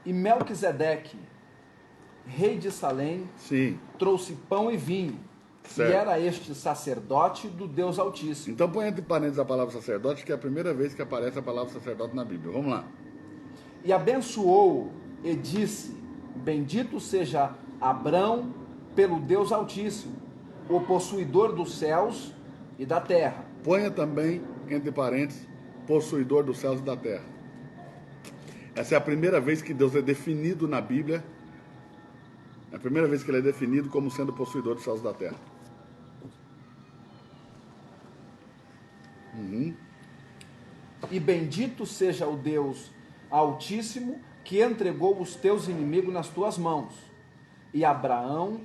E Melquisedeque, rei de Salém, Sim. trouxe pão e vinho. Certo. E era este sacerdote do Deus Altíssimo. Então põe entre parênteses a palavra sacerdote, que é a primeira vez que aparece a palavra sacerdote na Bíblia. Vamos lá. E abençoou e disse: bendito seja Abrão pelo Deus Altíssimo, o possuidor dos céus e da terra. Ponha também, entre parênteses, possuidor dos céus e da terra. Essa é a primeira vez que Deus é definido na Bíblia. É a primeira vez que ele é definido como sendo possuidor dos céus e da terra. E bendito seja o Deus Altíssimo, que entregou os teus inimigos nas tuas mãos. E Abrão,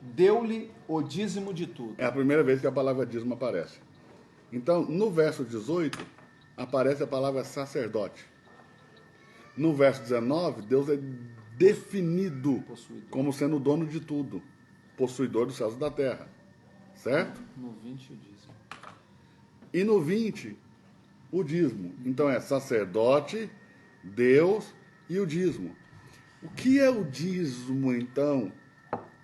deu-lhe o dízimo de tudo. É a primeira vez que a palavra dízimo aparece. Então, no verso 18, aparece a palavra sacerdote. No verso 19, Deus é definido Possuidor. como sendo o dono de tudo, possuidor dos céus e da terra. Certo? No 20 o dízimo. E no 20, o dízimo. Então é sacerdote, Deus e o dízimo. O que é o dízimo, então,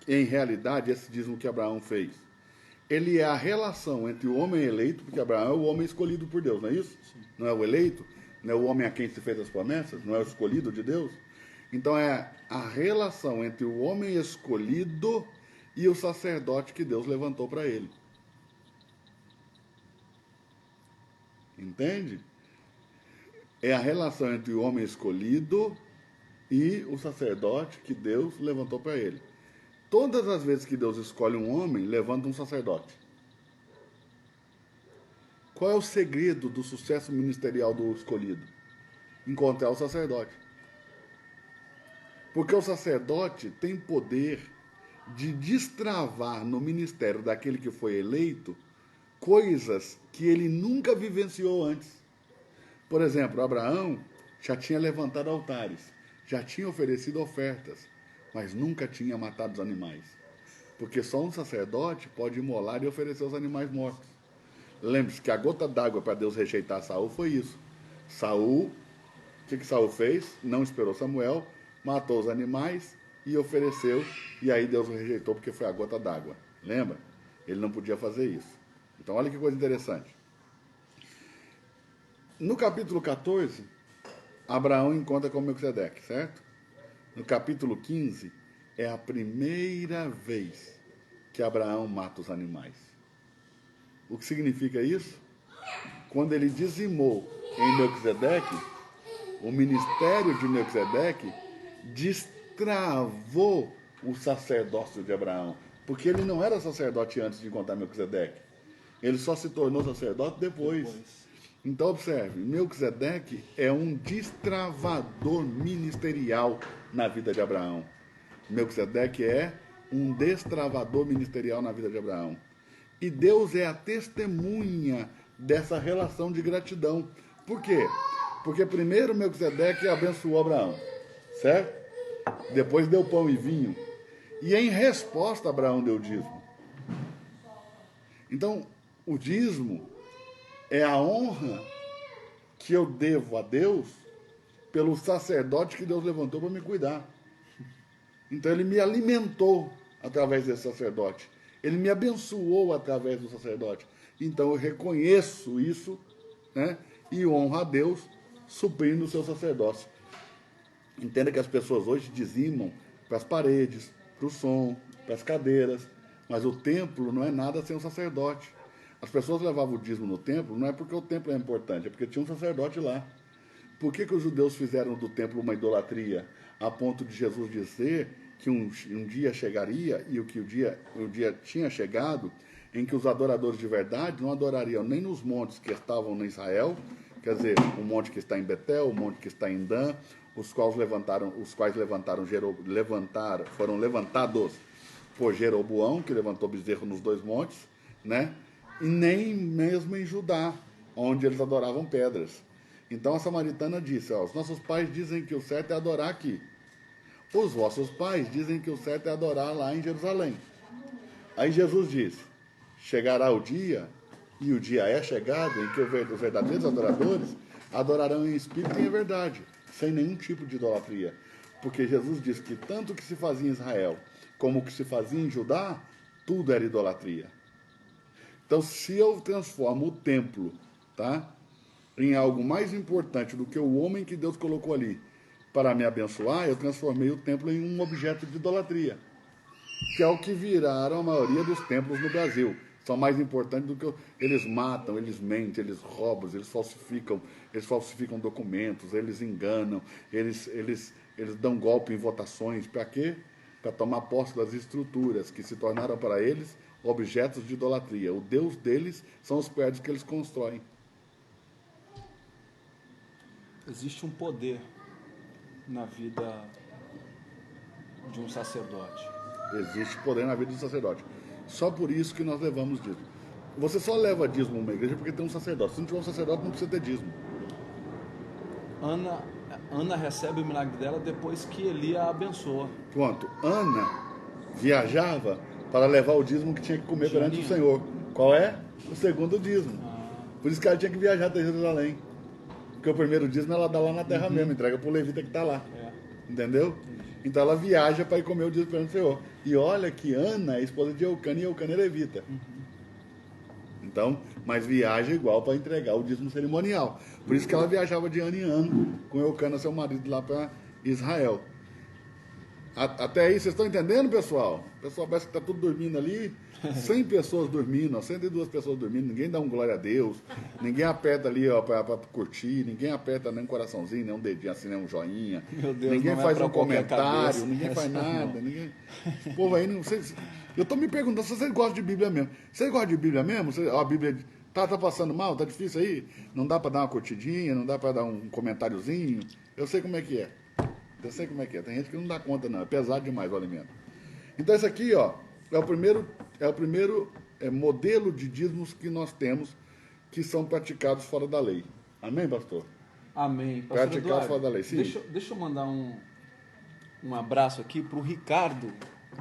em realidade, esse dízimo que Abraão fez? Ele é a relação entre o homem eleito, porque Abraão é o homem escolhido por Deus, não é isso? Sim. Não é o eleito? Não é o homem a quem se fez as promessas? Não é o escolhido de Deus? Então é a relação entre o homem escolhido e o sacerdote que Deus levantou para ele. Entende? É a relação entre o homem escolhido e o sacerdote que Deus levantou para ele. Todas as vezes que Deus escolhe um homem, levanta um sacerdote. Qual é o segredo do sucesso ministerial do escolhido? Encontrar o sacerdote. Porque o sacerdote tem poder de destravar no ministério daquele que foi eleito coisas que ele nunca vivenciou antes. Por exemplo, Abraão já tinha levantado altares, já tinha oferecido ofertas, mas nunca tinha matado os animais. Porque só um sacerdote pode imolar e oferecer os animais mortos. Lembre-se que a gota d'água para Deus rejeitar Saul foi isso. Saul, o que Saul fez? Não esperou Samuel, matou os animais e ofereceu, e aí Deus o rejeitou porque foi a gota d'água. Lembra? Ele não podia fazer isso. Então olha que coisa interessante. No capítulo 14, Abraão encontra com Melquisedeque, certo? No capítulo 15, é a primeira vez que Abraão mata os animais. O que significa isso? Quando ele dizimou em Melquisedeque, o ministério de Melquisedeque destravou o sacerdócio de Abraão, porque ele não era sacerdote antes de encontrar Melquisedeque. Ele só se tornou sacerdote depois. Então, observe, Melquisedeque é um destravador ministerial na vida de Abraão. Melquisedeque é um destravador ministerial na vida de Abraão. E Deus é a testemunha dessa relação de gratidão. Por quê? Porque primeiro Melquisedeque abençoou Abraão, certo? Depois deu pão e vinho. E em resposta, Abraão deu dízimo. Então, o dízimo é a honra que eu devo a Deus pelo sacerdote que Deus levantou para me cuidar. Então ele me alimentou através desse sacerdote. Ele me abençoou através do sacerdote. Então eu reconheço isso, né, e honro a Deus suprindo o seu sacerdócio. Entenda que as pessoas hoje dizimam para as paredes, para o som, para as cadeiras, mas o templo não é nada sem o sacerdote. As pessoas levavam o dízimo no templo, não é porque o templo é importante, é porque tinha um sacerdote lá. Por que os judeus fizeram do templo uma idolatria, a ponto de Jesus dizer que um dia chegaria, e o dia tinha chegado, em que os adoradores de verdade não adorariam nem nos montes que estavam em Israel, quer dizer, o monte que está em Betel, o monte que está em Dan, os quais foram levantados por Jeroboão, que levantou bezerro nos dois montes, né? E nem mesmo em Judá, onde eles adoravam pedras. Então a samaritana disse, os nossos pais dizem que o certo é adorar aqui. Os vossos pais dizem que o certo é adorar lá em Jerusalém. Aí Jesus disse, chegará o dia, e o dia é chegado, em que os verdadeiros adoradores adorarão em espírito e em verdade, sem nenhum tipo de idolatria. Porque Jesus disse que tanto o que se fazia em Israel, como o que se fazia em Judá, tudo era idolatria. Então, se eu transformo o templo, tá, em algo mais importante do que o homem que Deus colocou ali para me abençoar, eu transformei o templo em um objeto de idolatria, que é o que viraram a maioria dos templos no Brasil. São mais importantes do que eles matam, eles mentem, eles roubam, eles falsificam documentos, eles enganam, eles dão golpe em votações. Para quê? Para tomar posse das estruturas que se tornaram para eles objetos de idolatria. O Deus deles são os prédios que eles constroem. Existe um poder na vida de um sacerdote. Existe poder na vida do sacerdote. Só por isso que nós levamos dízimo. você só leva dízimo a uma igreja porque tem um sacerdote. Se não tiver um sacerdote, não precisa ter dízimo. Ana recebe o milagre dela depois que Eli a abençoa. Pronto. Ana viajava para levar o dízimo que tinha que comer perante o Senhor. Qual é? O segundo dízimo. Por isso que ela tinha que viajar até Jerusalém. Porque o primeiro dízimo ela dá lá na terra mesmo, entrega para o levita que está lá. Entendeu? Então ela viaja para ir comer o dízimo perante o Senhor. E olha que Ana é esposa de Eucana e Eucana é levita. Então, mas viaja igual para entregar o dízimo cerimonial. Por isso que ela viajava de ano em ano com Eucana, seu marido, lá para Israel. Até aí, vocês estão entendendo, pessoal? O pessoal parece que está tudo dormindo ali. 100 pessoas dormindo, 102 pessoas dormindo. Ninguém dá um glória a Deus. Ninguém aperta ali para curtir. Ninguém aperta nem um coraçãozinho, nem um dedinho assim, nem um joinha. Meu Deus, ninguém não faz é um comentário, cabeça. ninguém faz nada. Ninguém... O povo aí não sei. Eu estou me perguntando se vocês gostam de Bíblia mesmo. Vocês gostam de Bíblia mesmo? A Bíblia tá passando mal? Tá difícil aí? Não dá para dar uma curtidinha? Não dá para dar um comentáriozinho? Eu sei como é que é. Eu sei como é que é. Tem gente que não dá conta, não. É pesado demais o alimento. Então, esse aqui, ó, é o primeiro modelo de dízimos que nós temos que são praticados fora da lei. Amém, pastor? Amém. Pastor Praticados Eduardo, fora da lei. Sim. deixa eu mandar um abraço aqui para o Ricardo,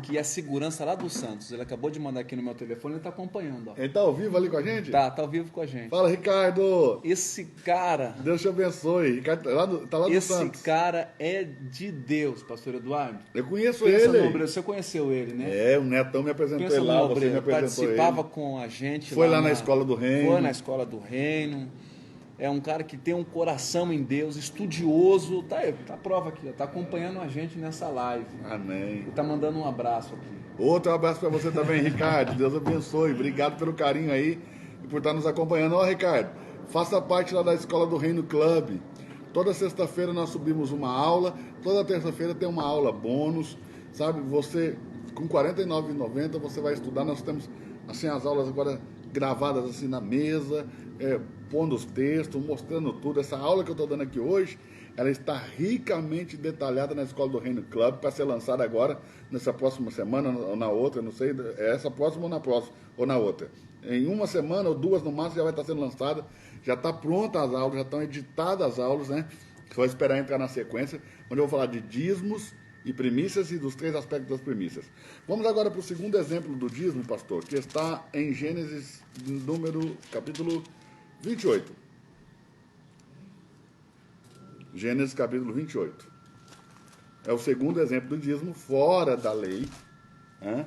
que é segurança lá do Santos. Ele acabou de mandar aqui no meu telefone, ele está acompanhando. Ó. Ele tá ao vivo ali com a gente? Tá ao vivo com a gente. Fala, Ricardo! Esse cara... Deus te abençoe. Ricardo tá lá do Santos. Esse cara é de Deus, pastor Eduardo. Eu conheço Pensa ele. no Obreiro, você conheceu ele, né? É, o Netão me apresentou Pensa ele no lá, você me Obreiro, apresentou participava ele. com a gente Foi lá na Escola do Reino. Foi na Escola do Reino. É um cara que tem um coração em Deus, estudioso. Tá a prova aqui, ó, tá acompanhando a gente nessa live. Amém. Ele tá mandando um abraço aqui. Outro abraço para você também, Ricardo. Deus abençoe. Obrigado pelo carinho aí e por estar nos acompanhando. Ó, Ricardo, faça parte lá da Escola do Reino Club. Toda sexta-feira nós subimos uma aula. Toda terça-feira tem uma aula bônus. Sabe, você com R$ 49,90 você vai estudar. Nós temos assim as aulas agora gravadas assim na mesa, pondo os textos, mostrando tudo. Essa aula que eu estou dando aqui hoje, ela está ricamente detalhada na Escola do Reino Club, para ser lançada agora, nessa próxima semana ou na outra, não sei, é essa próxima ou na próxima, ou na outra. Em uma semana ou duas no máximo já vai estar sendo lançada, já está pronta as aulas, já estão editadas as aulas, né? Só esperar entrar na sequência, onde eu vou falar de dízimos e primícias e dos 3 aspectos das primícias. Vamos agora para o segundo exemplo do dízimo, pastor, que está em Gênesis, capítulo 28. Gênesis capítulo 28. É o segundo exemplo do dízimo fora da lei, né?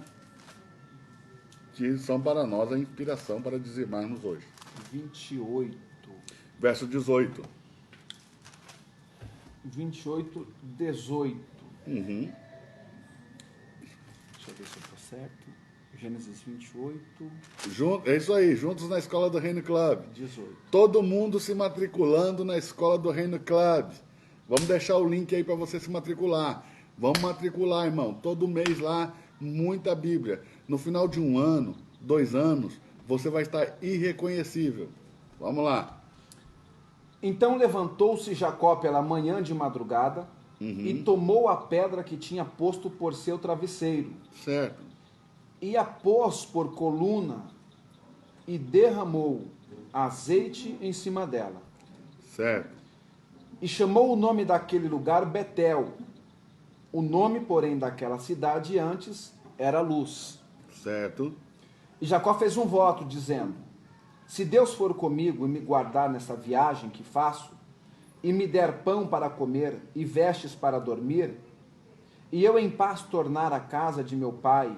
Que são para nós a inspiração para dizimarmos hoje. 28. Verso 18. 28, 18. Uhum. Deixa eu ver se eu estou certo. Gênesis 28, É isso aí, juntos na Escola do Reino Club. 18. Todo mundo se matriculando na Escola do Reino Club. Vamos deixar o link aí para você se matricular. Vamos matricular, irmão. Todo mês lá, muita Bíblia. No final de 1 ano, 2 anos, você vai estar irreconhecível. Vamos lá. Então levantou-se Jacó pela manhã de madrugada e tomou a pedra que tinha posto por seu travesseiro. Certo. E a pôs por coluna e derramou azeite em cima dela. Certo. E chamou o nome daquele lugar Betel. O nome, porém, daquela cidade antes era Luz. Certo. E Jacó fez um voto, dizendo: se Deus for comigo e me guardar nessa viagem que faço, e me der pão para comer e vestes para dormir, e eu em paz tornar à casa de meu pai,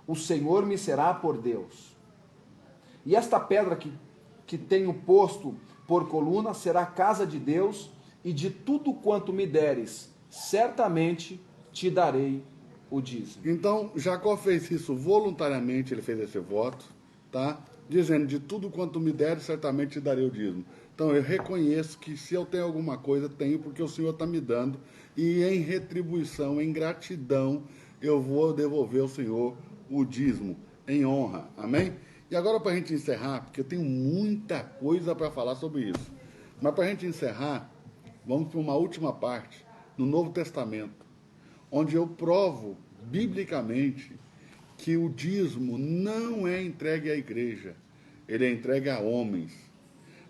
o Senhor me será por Deus. E esta pedra que tenho posto por coluna será a casa de Deus, e de tudo quanto me deres, certamente te darei o dízimo. Então, Jacó fez isso voluntariamente, ele fez esse voto, tá? Dizendo, de tudo quanto me deres, certamente te darei o dízimo. Então, eu reconheço que se eu tenho alguma coisa, tenho porque o Senhor está me dando, e em retribuição, em gratidão, eu vou devolver ao Senhor o dízimo, em honra. Amém? E agora, para a gente encerrar, porque eu tenho muita coisa para falar sobre isso, mas para a gente encerrar, vamos para uma última parte, no Novo Testamento, onde eu provo, biblicamente, que o dízimo não é entregue à igreja, ele é entregue a homens.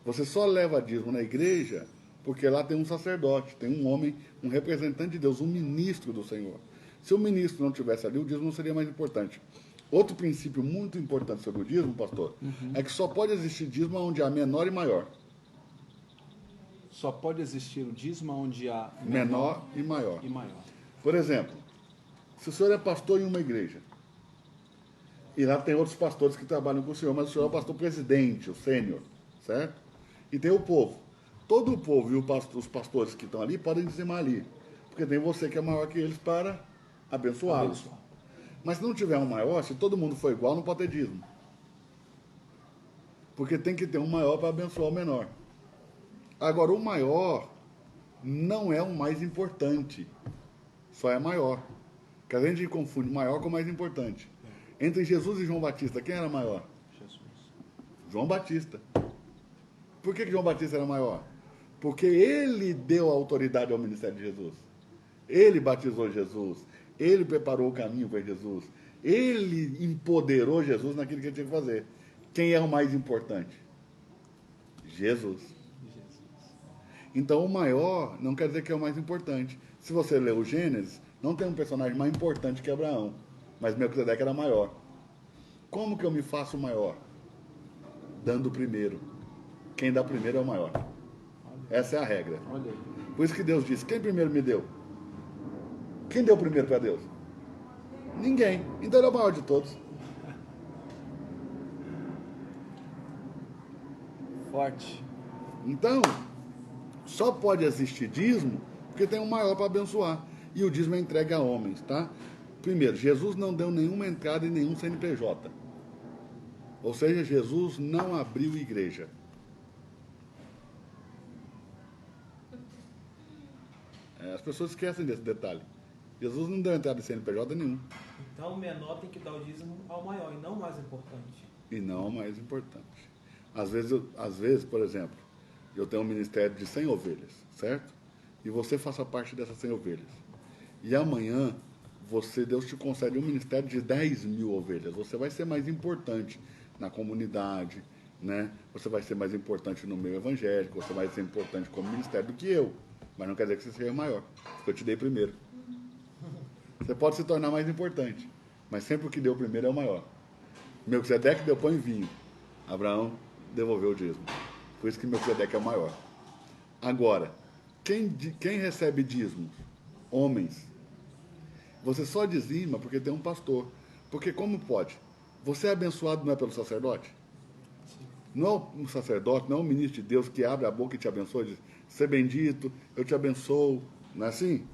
Você só leva dízimo na igreja porque lá tem um sacerdote, tem um homem, um representante de Deus, um ministro do Senhor. Se o ministro não tivesse ali, o dízimo não seria mais importante. Outro princípio muito importante sobre o dízimo, pastor, é que só pode existir dízimo onde há menor e maior. Só pode existir o dízimo onde há Menor e maior. e maior. Por exemplo, se o senhor é pastor em uma igreja, e lá tem outros pastores que trabalham com o senhor, mas o senhor é o pastor presidente, o sênior, certo? E tem o povo. Todo o povo e os pastores que estão ali podem dizimar ali, porque tem você que é maior que eles para abençoá-los. Mas se não tiver um maior, se todo mundo for igual, não pode ter dízimo. Porque tem que ter um maior para abençoar o menor. Agora, o maior não é o mais importante, só é maior. Que a gente confunde maior com o mais importante. Entre Jesus e João Batista, quem era maior? Jesus. João Batista. Por que João Batista era maior? Porque ele deu autoridade ao ministério de Jesus. Ele batizou Jesus. Ele preparou o caminho para Jesus. Ele empoderou Jesus naquilo que ele tinha que fazer. Quem é o mais importante? Jesus. Então, o maior não quer dizer que é o mais importante. Se você ler o Gênesis, não tem um personagem mais importante que Abraão. Mas Melquisedeque era maior. Como que eu me faço maior? Dando primeiro. Quem dá primeiro é o maior. Essa é a regra. Olha aí. Por isso que Deus disse, quem primeiro me deu? Quem deu primeiro para Deus? Ninguém. Então ele é o maior de todos. Forte. Então, só pode existir dízimo porque tem um maior para abençoar. E o dízimo é entregue a homens, tá? Primeiro, Jesus não deu nenhuma entrada em nenhum CNPJ. Ou seja, Jesus não abriu igreja. As pessoas esquecem desse detalhe. Jesus não deu entrada em CNPJ nenhum. Então o menor tem que dar o dízimo ao maior e não o mais importante. E não o mais importante. Às vezes, por exemplo, eu tenho um ministério de 100 ovelhas, certo? E você faça parte dessas 100 ovelhas. E amanhã, Deus te concede um ministério de 10.000 ovelhas. Você vai ser mais importante na comunidade, né? Você vai ser mais importante no meio evangélico, você vai ser importante como ministério do que eu. Mas não quer dizer que você seja maior, porque eu te dei primeiro. Você pode se tornar mais importante, mas sempre o que deu primeiro é o maior. Melquisedeque deu pão e vinho. Abraão devolveu o dízimo. Por isso que Melquisedeque é o maior. Agora, quem recebe dízimo? Homens. Você só dizima porque tem um pastor. Porque como pode? Você é abençoado não é pelo sacerdote? Não é um sacerdote, não é um ministro de Deus que abre a boca e te abençoa e diz, ser bendito, eu te abençoo. Não é assim?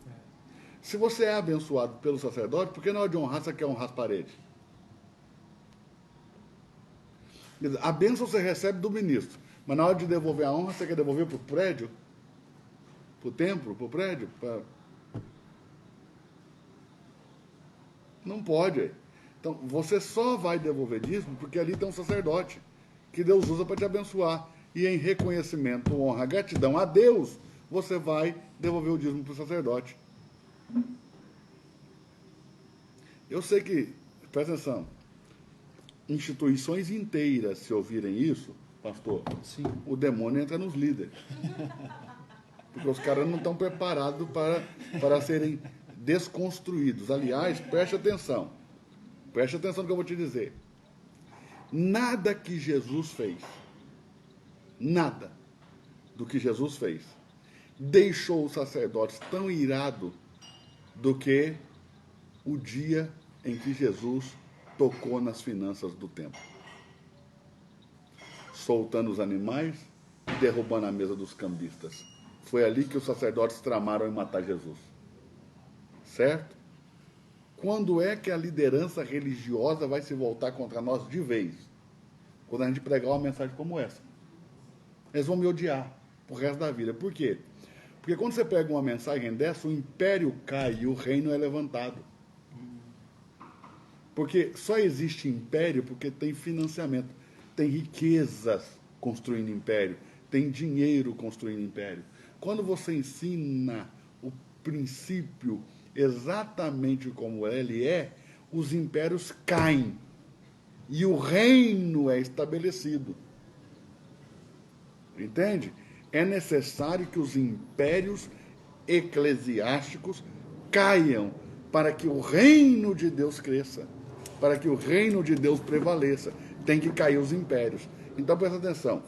Se você é abençoado pelo sacerdote, por que na hora de honrar você quer honrar as paredes? A bênção você recebe do ministro, mas na hora de devolver a honra, você quer devolver para o prédio? Para o templo? Para o prédio? Não pode. Então, você só vai devolver dízimo porque ali tem um sacerdote que Deus usa para te abençoar. E em reconhecimento, honra, gratidão a Deus, você vai devolver o dízimo para o sacerdote. Eu sei que, presta atenção, instituições inteiras, se ouvirem isso, pastor, Sim. o demônio entra nos líderes. Porque os caras não estão preparados para serem desconstruídos. Aliás, preste atenção no que eu vou te dizer. Nada que Jesus fez, nada do que Jesus fez, deixou os sacerdotes tão irados do que o dia em que Jesus tocou nas finanças do templo. Soltando os animais e derrubando a mesa dos cambistas. Foi ali que os sacerdotes tramaram em matar Jesus. Certo? Quando é que a liderança religiosa vai se voltar contra nós de vez? Quando a gente pregar uma mensagem como essa. Eles vão me odiar pro resto da vida. Por quê? Porque quando você pega uma mensagem dessa, o império cai e o reino é levantado. Porque só existe império porque tem financiamento. Tem riquezas construindo império. Tem dinheiro construindo império. Quando você ensina o princípio exatamente como ele é, os impérios caem. e o reino é estabelecido. Entende? É necessário que os impérios eclesiásticos caiam para que o reino de Deus cresça, para que o reino de Deus prevaleça. Tem que cair os impérios. Então presta atenção.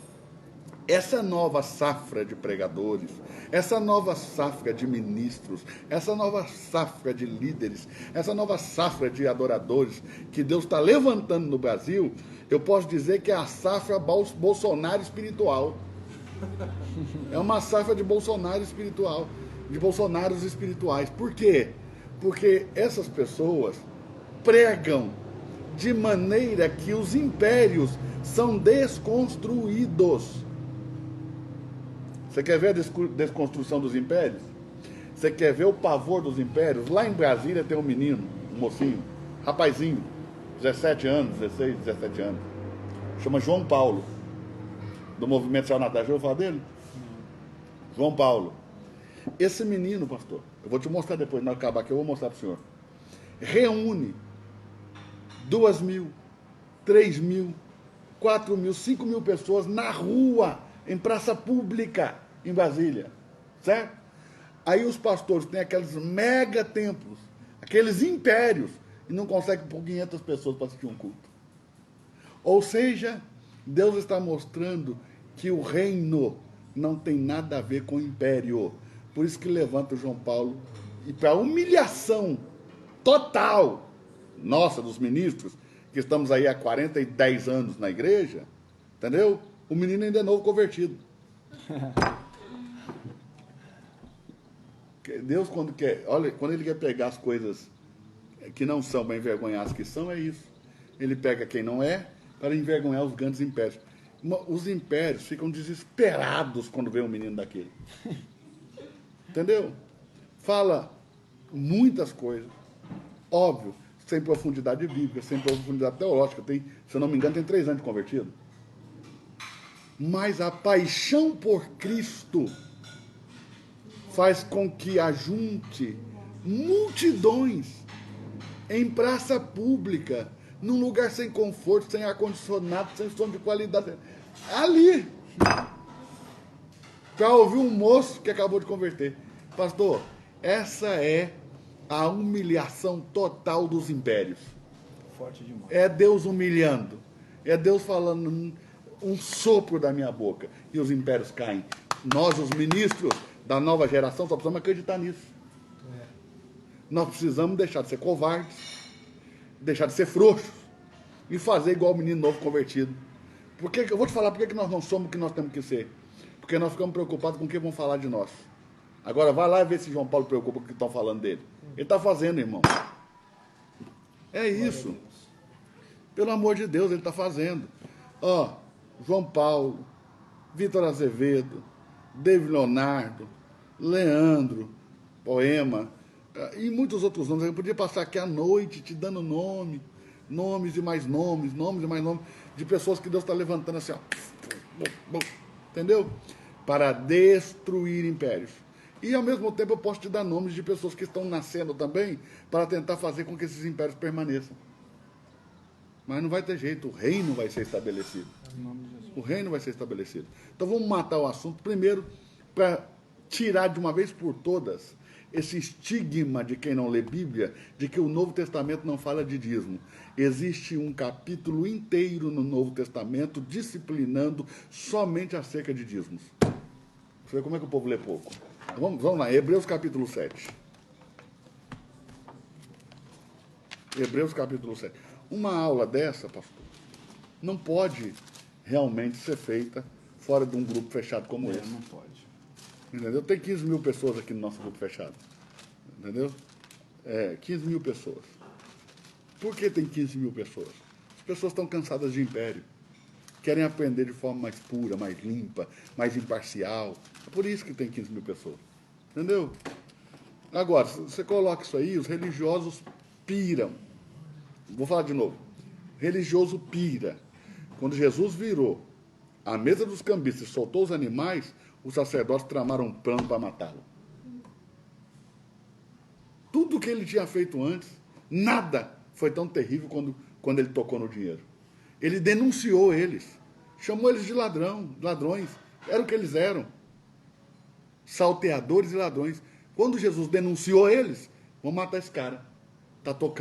Essa nova safra de pregadores, essa nova safra de ministros, essa nova safra de líderes, essa nova safra de adoradores que Deus está levantando no Brasil, eu posso dizer que é a safra Bolsonaro espiritual. É uma safra de Bolsonaro espiritual, de Bolsonaros espirituais. Por quê? Porque essas pessoas pregam de maneira que os impérios são desconstruídos. Você quer ver a desconstrução dos impérios? Você quer ver o pavor dos impérios? Lá em Brasília tem um menino, um mocinho, rapazinho, 17 anos, 16, 17 anos. Chama João Paulo, do Movimento Céu na Terra. Já ouviu falar dele? João Paulo. Esse menino, pastor, eu vou te mostrar depois, não acabar aqui, eu vou mostrar para o senhor. Reúne 2.000, 3.000, 4.000, 5.000 pessoas na rua, em praça pública, em Brasília, certo? Aí os pastores têm aqueles mega templos, aqueles impérios, e não conseguem pôr 500 pessoas para assistir um culto. Ou seja, Deus está mostrando que o reino não tem nada a ver com o império. Por isso que levanta o João Paulo, e para a humilhação total, nossa, dos ministros, que estamos aí há 10 anos na igreja, entendeu? O menino ainda é novo convertido. Deus, quando quer, olha, quando ele quer pegar as coisas que não são para envergonhar as que são, é isso. Ele pega quem não é para envergonhar os grandes impérios. Os impérios ficam desesperados quando vê um menino daquele. Entendeu? Fala muitas coisas, óbvio, sem profundidade bíblica, sem profundidade teológica. Tem, se eu não me engano, tem 3 anos de convertido. Mas a paixão por Cristo faz com que ajunte multidões em praça pública, num lugar sem conforto, sem ar-condicionado, sem som de qualidade. Ali, para ouvir um moço que acabou de converter. Pastor, essa é a humilhação total dos impérios. Forte demais. É Deus humilhando. É Deus falando um sopro da minha boca. E os impérios caem. Nós, os ministros da nova geração, só precisamos acreditar nisso. Nós precisamos deixar de ser covardes, deixar de ser frouxos e fazer igual o menino novo convertido. Porque, eu vou te falar por que nós não somos o que nós temos que ser. Porque nós ficamos preocupados com o que vão falar de nós. Agora vai lá e vê se João Paulo preocupa com o que estão falando dele. Ele está fazendo, irmão. É isso. Pelo amor de Deus, ele está fazendo. Ó, João Paulo, Vitor Azevedo, David Leonardo, Leandro, Poema, e muitos outros nomes. Eu podia passar aqui à noite te dando nomes e mais nomes, de pessoas que Deus está levantando assim, ó. Entendeu? Para destruir impérios. E ao mesmo tempo eu posso te dar nomes de pessoas que estão nascendo também para tentar fazer com que esses impérios permaneçam. Mas não vai ter jeito, o reino vai ser estabelecido. O reino vai ser estabelecido. Então vamos matar o assunto primeiro para tirar de uma vez por todas esse estigma de quem não lê Bíblia, de que o Novo Testamento não fala de dízimo. Existe um capítulo inteiro no Novo Testamento disciplinando somente acerca de dízimos. Você vê como é que o povo lê pouco. Vamos lá, Hebreus capítulo 7. Hebreus capítulo 7. Uma aula dessa, pastor, não pode realmente ser feita fora de um grupo fechado como esse. Não pode. Entendeu? Tem 15 mil pessoas aqui no nosso grupo fechado. Entendeu? 15 mil pessoas. Por que tem 15 mil pessoas? As pessoas estão cansadas de império. Querem aprender de forma mais pura, mais limpa, mais imparcial. É por isso que tem 15 mil pessoas. Entendeu? Agora, se você coloca isso aí, os religiosos piram. Vou falar de novo. Religioso pira. Quando Jesus virou a mesa dos cambistas e soltou os animais, os sacerdotes tramaram um plano para matá-lo. Tudo que ele tinha feito antes, nada foi tão terrível quando ele tocou no dinheiro. Ele denunciou eles. Chamou eles de ladrões. Era o que eles eram. Salteadores e ladrões. Quando Jesus denunciou eles, vão matar esse cara.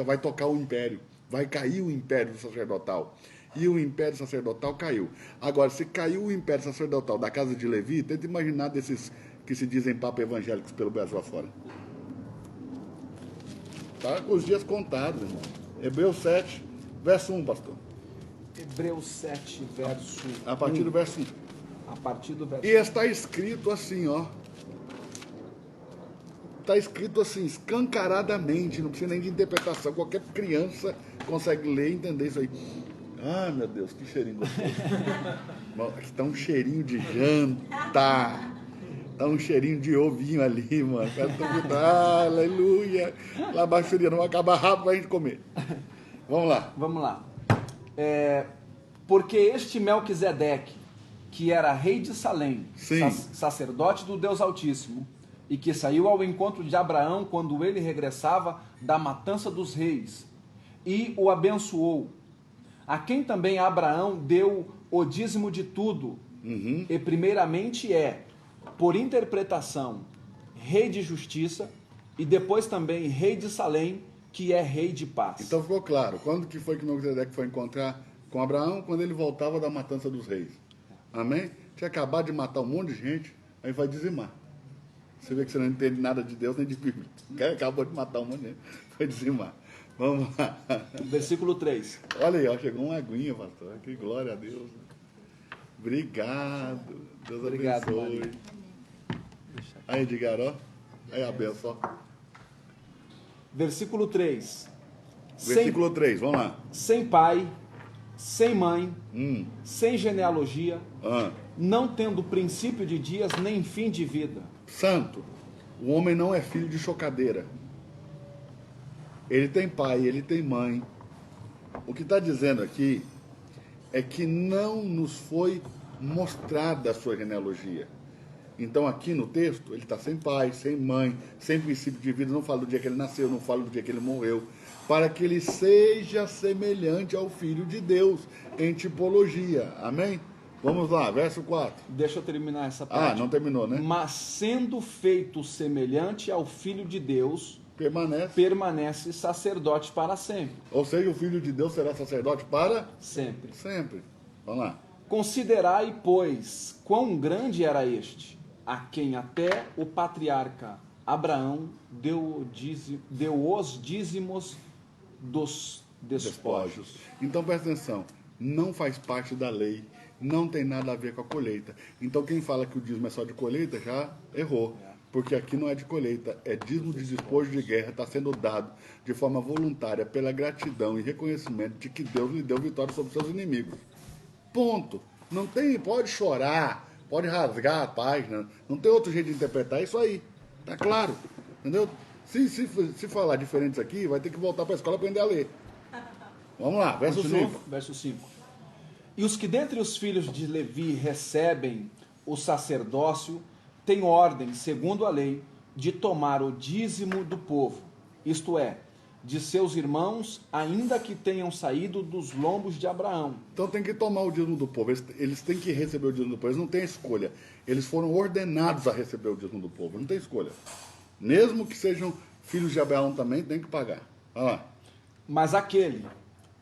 Vai tocar o império. Vai cair o império sacerdotal. E o império sacerdotal caiu. Agora, se caiu o império sacerdotal da casa de Levi, tenta imaginar desses que se dizem papa evangélicos pelo Brasil afora. Tá com os dias contados, irmão. Hebreus 7, verso 1, pastor. Hebreus 7, verso A partir 1. do verso 1. A partir do verso E está escrito assim, ó. Está escrito assim, escancaradamente, não precisa nem de interpretação. Qualquer criança consegue ler e entender isso aí. Ah, meu Deus, que cheirinho gostoso. Aqui está um cheirinho de janta. Está um cheirinho de ovinho ali, mano. Aleluia. Lá abaixo não vai acabar rápido para a gente comer. Vamos lá. Vamos lá. Porque este Melquisedeque, que era rei de Salém, Sim. sacerdote do Deus Altíssimo, e que saiu ao encontro de Abraão quando ele regressava da matança dos reis, e o abençoou, a quem também Abraão deu o dízimo de tudo, e primeiramente por interpretação, rei de justiça, e depois também rei de Salém, que é rei de paz. Então ficou claro. Quando que foi que Melquisedeque foi encontrar com Abraão? Quando ele voltava da matança dos reis. Amém? Tinha acabado de matar um monte de gente, aí vai dizimar. Você vê que você não entende nada de Deus nem de Bíblia. Acabou de matar um monte de gente, foi dizimar. Vamos lá. Versículo 3. Olha aí, ó, chegou uma aguinha, pastor. Que glória a Deus. Obrigado. Deus Obrigado, abençoe. Maria. Aí, Edgar, ó. Aí a benção, ó. Versículo 3. Versículo 3, vamos lá. Sem pai, sem mãe, sem genealogia, não tendo princípio de dias nem fim de vida. Santo, o homem não é filho de chocadeira. Ele tem pai, ele tem mãe. O que está dizendo aqui é que não nos foi mostrada a sua genealogia. Então aqui no texto, ele está sem pai, sem mãe, sem princípio de vida, não fala do dia que ele nasceu, não fala do dia que ele morreu, para que ele seja semelhante ao Filho de Deus, em tipologia. Amém? Vamos lá, verso 4. Deixa eu terminar essa parte. Não terminou, né? Mas sendo feito semelhante ao Filho de Deus, permanece sacerdote para sempre. Ou seja, o Filho de Deus será sacerdote para sempre. Sempre. Vamos lá. Considerai, pois, quão grande era este, a quem até o patriarca Abraão deu os dízimos dos despojos. Então presta atenção, não faz parte da lei, não tem nada a ver com a colheita. Então quem fala que o dízimo é só de colheita já errou. Porque aqui não é de colheita, é dízimo de despojo de guerra, está sendo dado de forma voluntária pela gratidão e reconhecimento de que Deus lhe deu vitória sobre seus inimigos. Ponto. Não tem, pode chorar, pode rasgar a página, não tem outro jeito de interpretar isso aí. Tá claro, entendeu? Se falar diferente aqui, vai ter que voltar para a escola aprender a ler. Vamos lá, verso 5. Verso 5. E os que dentre os filhos de Levi recebem o sacerdócio, têm ordem, segundo a lei, de tomar o dízimo do povo, isto é, de seus irmãos, ainda que tenham saído dos lombos de Abraão. Então tem que tomar o dízimo do povo, eles têm que receber o dízimo do povo, eles não têm escolha. Eles foram ordenados a receber o dízimo do povo, não tem escolha. Mesmo que sejam filhos de Abraão também, tem que pagar. Vai lá. Mas aquele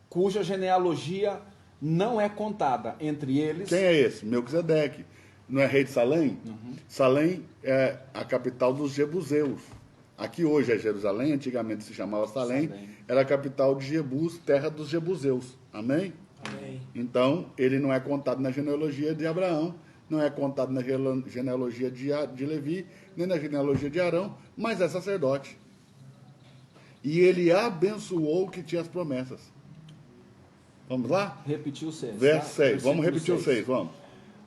cuja genealogia não é contada entre eles... Quem é esse? Melquisedeque. Não é rei de Salém? Salém é a capital dos Jebuseus. Aqui hoje é Jerusalém, antigamente se chamava Salém. Era a capital de Jebus, terra dos Jebuseus. Amém? Amém. Então, ele não é contado na genealogia de Abraão, não é contado na genealogia de Levi, nem na genealogia de Arão, mas é sacerdote. E ele abençoou o que tinha as promessas. Vamos lá? Repetiu o 6. Verso 6. Versículo Vamos repetir o 6, vamos.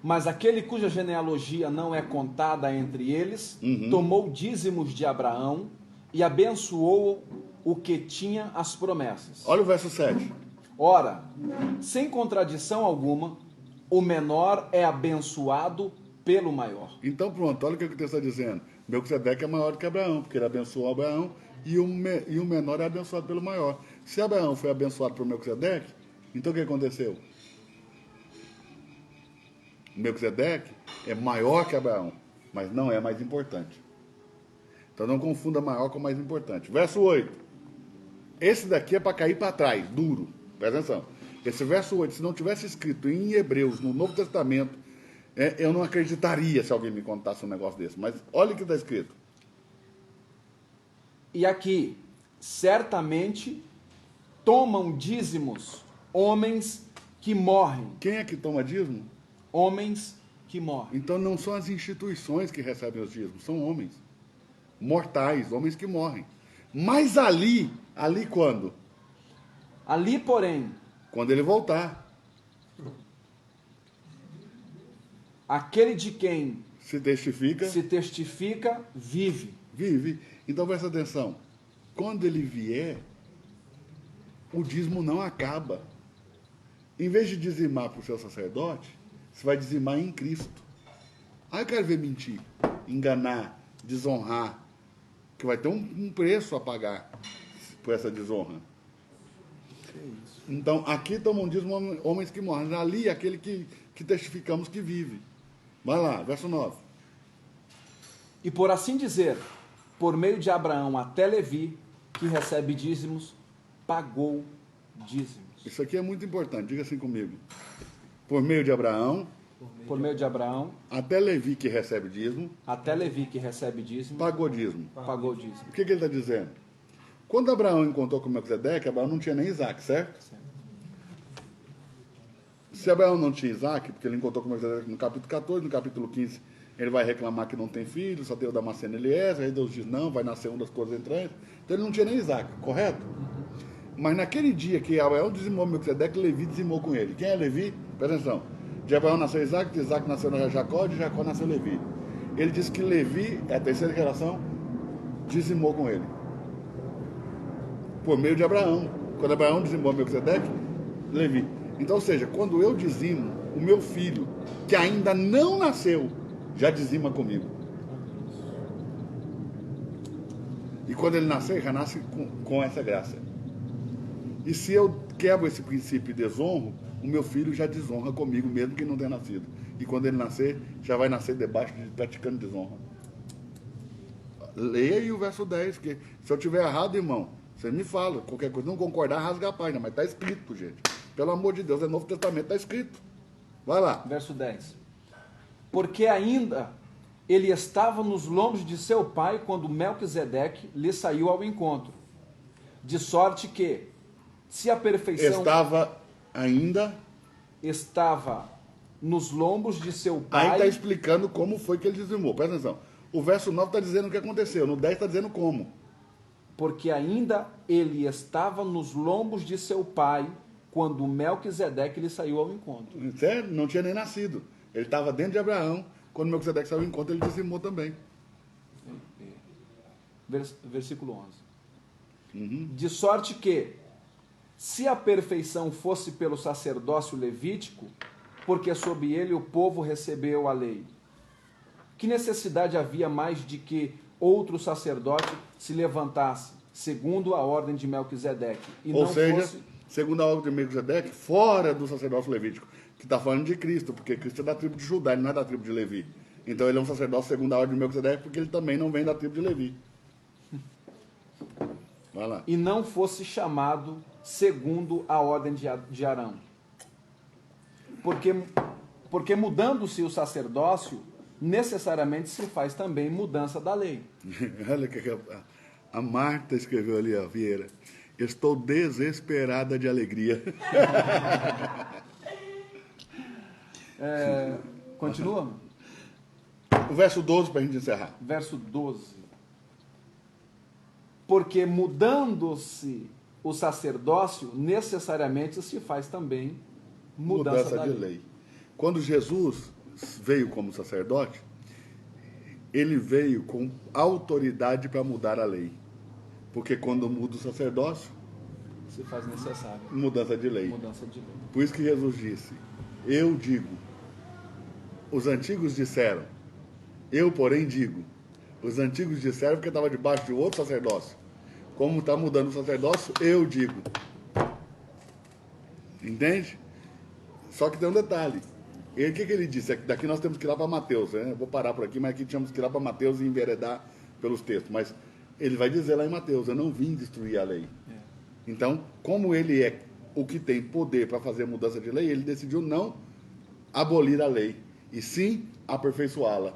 Mas aquele cuja genealogia não é contada entre eles, tomou dízimos de Abraão e abençoou o que tinha as promessas. Olha o verso 7. Ora, sem contradição alguma, o menor é abençoado pelo maior. Então pronto, olha o que o texto está dizendo. Melquisedeque é maior do que Abraão, porque ele abençoou Abraão e o menor é abençoado pelo maior. Se Abraão foi abençoado por Melquisedeque, então o que aconteceu? Melquisedeque é maior que Abraão, mas não é mais importante. Então não confunda maior com mais importante. Verso 8. Esse daqui é para cair para trás, duro. Presta atenção. Esse verso 8, se não tivesse escrito em Hebreus, no Novo Testamento, eu não acreditaria se alguém me contasse um negócio desse. Mas olha o que está escrito. E aqui, certamente tomam dízimos homens que morrem. Quem é que toma dízimo? Homens que morrem. Então não são as instituições que recebem os dízimos, são homens. Mortais, homens que morrem. Mas ali quando? Ali, porém, Quando ele voltar. aquele de quem Se testifica, se testifica, vive. vive. Então presta atenção. Quando ele vier, o dízimo não acaba. Em vez de dizimar para o seu sacerdote, você vai dizimar em Cristo. Aí eu quero ver mentir, enganar, desonrar, que vai ter um preço a pagar por essa desonra. Então, aqui tomam dízimo homens que morrem. Ali, aquele que testificamos que vive. Vai lá, verso 9. E por assim dizer, por meio de Abraão até Levi, que recebe dízimos, pagou dízimos. Isso aqui é muito importante, diga assim comigo. Por meio de Abraão, Por meio de Abraão até Levi que recebe dízimo, até Levi, que recebe dízimos, pagou dízimo. pagou dízimos. O que ele está dizendo? Quando Abraão encontrou com Melquisedeque, Abraão não tinha nem Isaac, certo? Se Abraão não tinha Isaac, porque ele encontrou com Melquisedeque no capítulo 14, no capítulo 15, ele vai reclamar que não tem filho, só tem o Damasceno e Eliezer, aí Deus diz, não, vai nascer um das coisas entranhas. Então ele não tinha nem Isaac, correto? Mas naquele dia que Abraão dizimou Melquisedeque, Levi dizimou com ele. Quem é Levi? Presta atenção. De Abraão nasceu Isaac, de Isaac nasceu Jacó, de Jacó nasceu Levi. Ele diz que Levi, é a terceira geração, dizimou com ele. Por meio de Abraão. Quando Abraão dizimou Melquisedeque, Levi. Então, ou seja, quando eu dizimo, o meu filho, que ainda não nasceu, já dizima comigo. E quando ele nascer, já nasce com essa graça. E se eu quebro esse princípio e desonro, o meu filho já desonra comigo, mesmo que não tenha nascido. E quando ele nascer, já vai nascer debaixo de praticando desonra. Leia aí o verso 10, que se eu tiver errado, irmão, você me fala. Qualquer coisa, não concordar, rasga a página, mas está escrito, gente. Pelo amor de Deus, é Novo Testamento, está escrito. Vai lá. Verso 10. Porque ainda ele estava nos lombos de seu pai quando Melquisedeque lhe saiu ao encontro. De sorte que, se a perfeição estava nos lombos de seu Aí está pai, explicando como foi que ele dizimou. Presta atenção. O verso 9 está dizendo o que aconteceu. No 10 está dizendo como. porque ainda ele estava nos lombos de seu pai quando Melquisedeque lhe saiu ao encontro. Sério? Não tinha nem nascido. Ele estava dentro de Abraão. Quando Melquisedeque saiu ao encontro, ele dizimou também. Versículo 11. De sorte que, se a perfeição fosse pelo sacerdócio levítico, porque sob ele o povo recebeu a lei, que necessidade havia mais de que outro sacerdote se levantasse, segundo a ordem de Melquisedeque, e Ou não seja, fosse... segundo a ordem de Melquisedeque, fora do sacerdócio levítico, que está falando de Cristo, porque Cristo é da tribo de Judá, ele não é da tribo de Levi. Então ele é um sacerdote segundo a ordem de Melquisedeque, porque ele também não vem da tribo de Levi. Vai lá. e não fosse chamado segundo a ordem de Arão. Porque mudando-se o sacerdócio, necessariamente se faz também mudança da lei. Olha o que a Marta escreveu ali, ó, Vieira. Estou desesperada de alegria. Continua? O verso 12 para a gente encerrar. Verso 12. Porque mudando-se o sacerdócio, necessariamente se faz também mudança da de lei. lei. Quando Jesus veio como sacerdote, ele veio com autoridade para mudar a lei. Porque quando muda o sacerdócio, Se faz necessário mudança de lei. mudança de lei. Por isso que Jesus disse, eu digo, os antigos disseram, eu porém digo. Os antigos disseram porque estava debaixo de outro sacerdócio. Como está mudando o sacerdócio, eu digo. Entende? Só que tem um detalhe. E o que ele disse? É que daqui nós temos que ir lá para Mateus, né? Eu vou parar por aqui, mas aqui tínhamos que ir lá para Mateus e enveredar pelos textos. Mas ele vai dizer lá em Mateus, eu não vim destruir a lei. Então, como ele é o que tem poder para fazer a mudança de lei, ele decidiu não abolir a lei, e sim aperfeiçoá-la.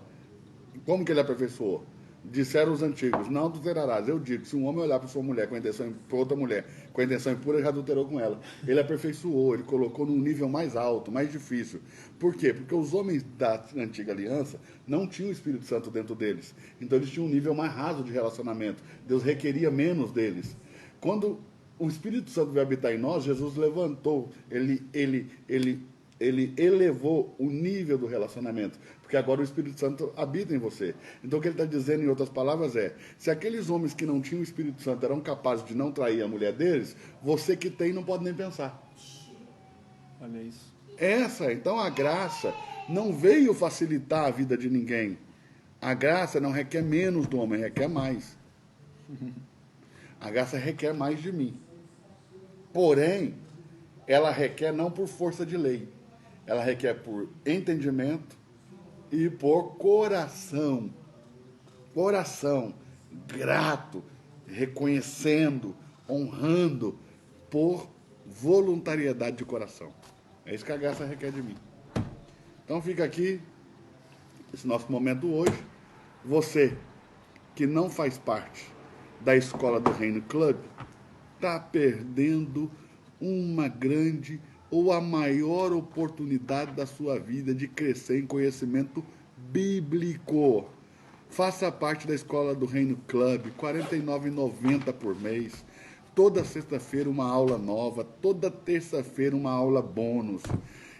Como que ele aperfeiçoou? Disseram os antigos, não adulterarás. Eu digo, se um homem olhar para sua mulher com a intenção, para outra mulher com a intenção impura, ele já adulterou com ela. Ele aperfeiçoou, ele colocou num nível mais alto, mais difícil. Por quê? Porque os homens da antiga aliança não tinham o Espírito Santo dentro deles. Então eles tinham um nível mais raso de relacionamento. Deus requeria menos deles. Quando o Espírito Santo veio habitar em nós, Jesus levantou, ele elevou o nível do relacionamento, porque agora o Espírito Santo habita em você. Então o que ele está dizendo, em outras palavras, é: se aqueles homens que não tinham o Espírito Santo eram capazes de não trair a mulher deles, você que tem não pode nem pensar. Olha isso. Então a graça não veio facilitar a vida de ninguém. A graça não requer menos do homem, requer mais. A graça requer mais de mim. Porém, ela requer não por força de lei. Ela requer por entendimento e por coração. Coração grato, reconhecendo, honrando, por voluntariedade de coração. É isso que a graça requer de mim. Então fica aqui esse nosso momento hoje. Você que não faz parte da Escola do Reino Club está perdendo uma grande ou a maior oportunidade da sua vida de crescer em conhecimento bíblico. Faça parte da Escola do Reino Club, R$ 49,90 por mês. Toda sexta-feira uma aula nova, toda terça-feira uma aula bônus.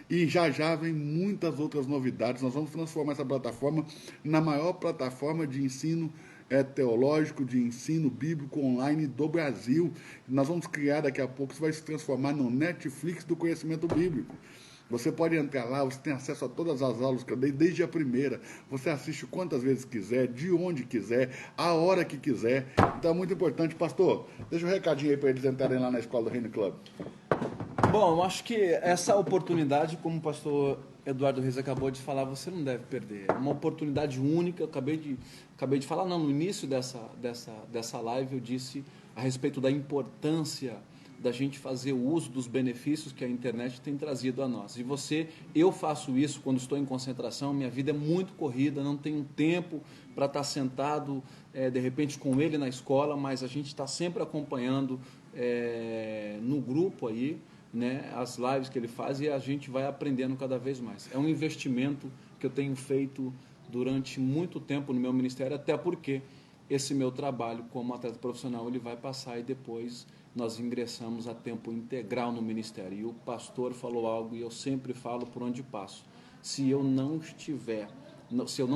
E já vem muitas outras novidades. Nós vamos transformar essa plataforma na maior plataforma de ensino teológico, de ensino bíblico online do Brasil. Nós vamos criar daqui a pouco, isso vai se transformar no Netflix do conhecimento bíblico. Você pode entrar lá, você tem acesso a todas as aulas que eu dei, desde a primeira. Você assiste quantas vezes quiser, de onde quiser, a hora que quiser. Então é muito importante. Pastor, deixa um recadinho aí para eles entrarem lá na Escola do Reino Club. Bom, eu acho que essa oportunidade, como o pastor Eduardo Reis acabou de falar, você não deve perder. É uma oportunidade única. Eu acabei de falar, não, no início dessa live eu disse a respeito da importância da gente fazer o uso dos benefícios que a internet tem trazido a nós. E eu faço isso quando estou em concentração, minha vida é muito corrida, não tenho tempo para estar sentado, de repente, com ele na escola, mas a gente está sempre acompanhando no grupo aí, né, as lives que ele faz, e a gente vai aprendendo cada vez mais. É um investimento que eu tenho feito durante muito tempo no meu ministério, até porque esse meu trabalho como atleta profissional ele vai passar e depois nós ingressamos a tempo integral no ministério. E o pastor falou algo, e eu sempre falo por onde passo: se eu não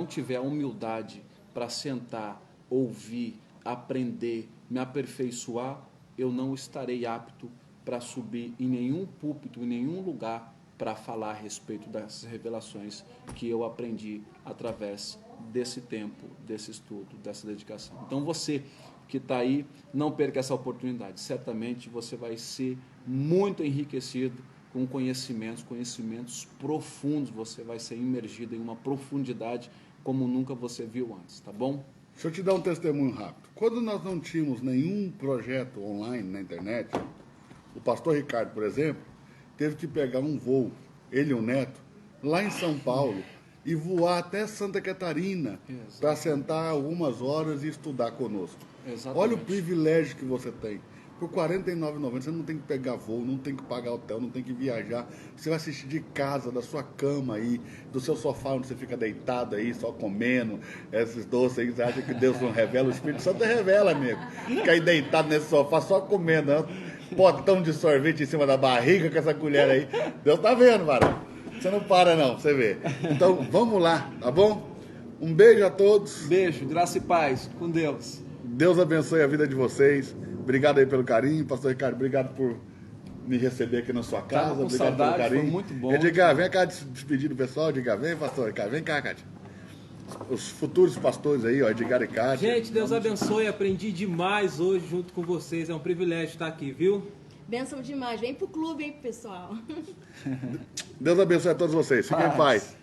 tiver a humildade para sentar, ouvir, aprender, me aperfeiçoar, eu não estarei apto para subir em nenhum púlpito, em nenhum lugar, para falar a respeito dessas revelações que eu aprendi através desse tempo, desse estudo, dessa dedicação. Então você que está aí, não perca essa oportunidade. Certamente você vai ser muito enriquecido com conhecimentos profundos. Você vai ser imergido em uma profundidade como nunca você viu antes, tá bom? Deixa eu te dar um testemunho rápido. Quando nós não tínhamos nenhum projeto online na internet, o pastor Ricardo, por exemplo, teve que pegar um voo, ele e o neto, lá em São Paulo, e voar até Santa Catarina para sentar algumas horas e estudar conosco. Exatamente. Olha o privilégio que você tem. Por R$ 49,90 você não tem que pegar voo, não tem que pagar hotel, não tem que viajar. Você vai assistir de casa, da sua cama aí, do seu sofá onde você fica deitado aí, só comendo esses doces aí. Você acha que Deus não revela? O Espírito Santo revela, amigo. Fica aí deitado nesse sofá só comendo, né? Potão de sorvete em cima da barriga com essa colher aí. Deus tá vendo, varão. Você não para não, você vê. Então, vamos lá, tá bom? Um beijo a todos. Beijo, graça e paz. Com Deus. Deus abençoe a vida de vocês. Obrigado aí pelo carinho. Pastor Ricardo, obrigado por me receber aqui na sua casa. Com Obrigado saudade, pelo carinho. foi muito bom. Edgar, vem cá despedir do pessoal. Edgar, vem, pastor Ricardo. Vem cá, Cátia. Os futuros pastores aí, ó, Edgar e Cátia. Gente, Deus abençoe. Aprendi demais hoje junto com vocês. É um privilégio estar aqui, viu? Benção demais. Vem pro clube, hein, pessoal. Deus abençoe a todos vocês. Fiquem em paz.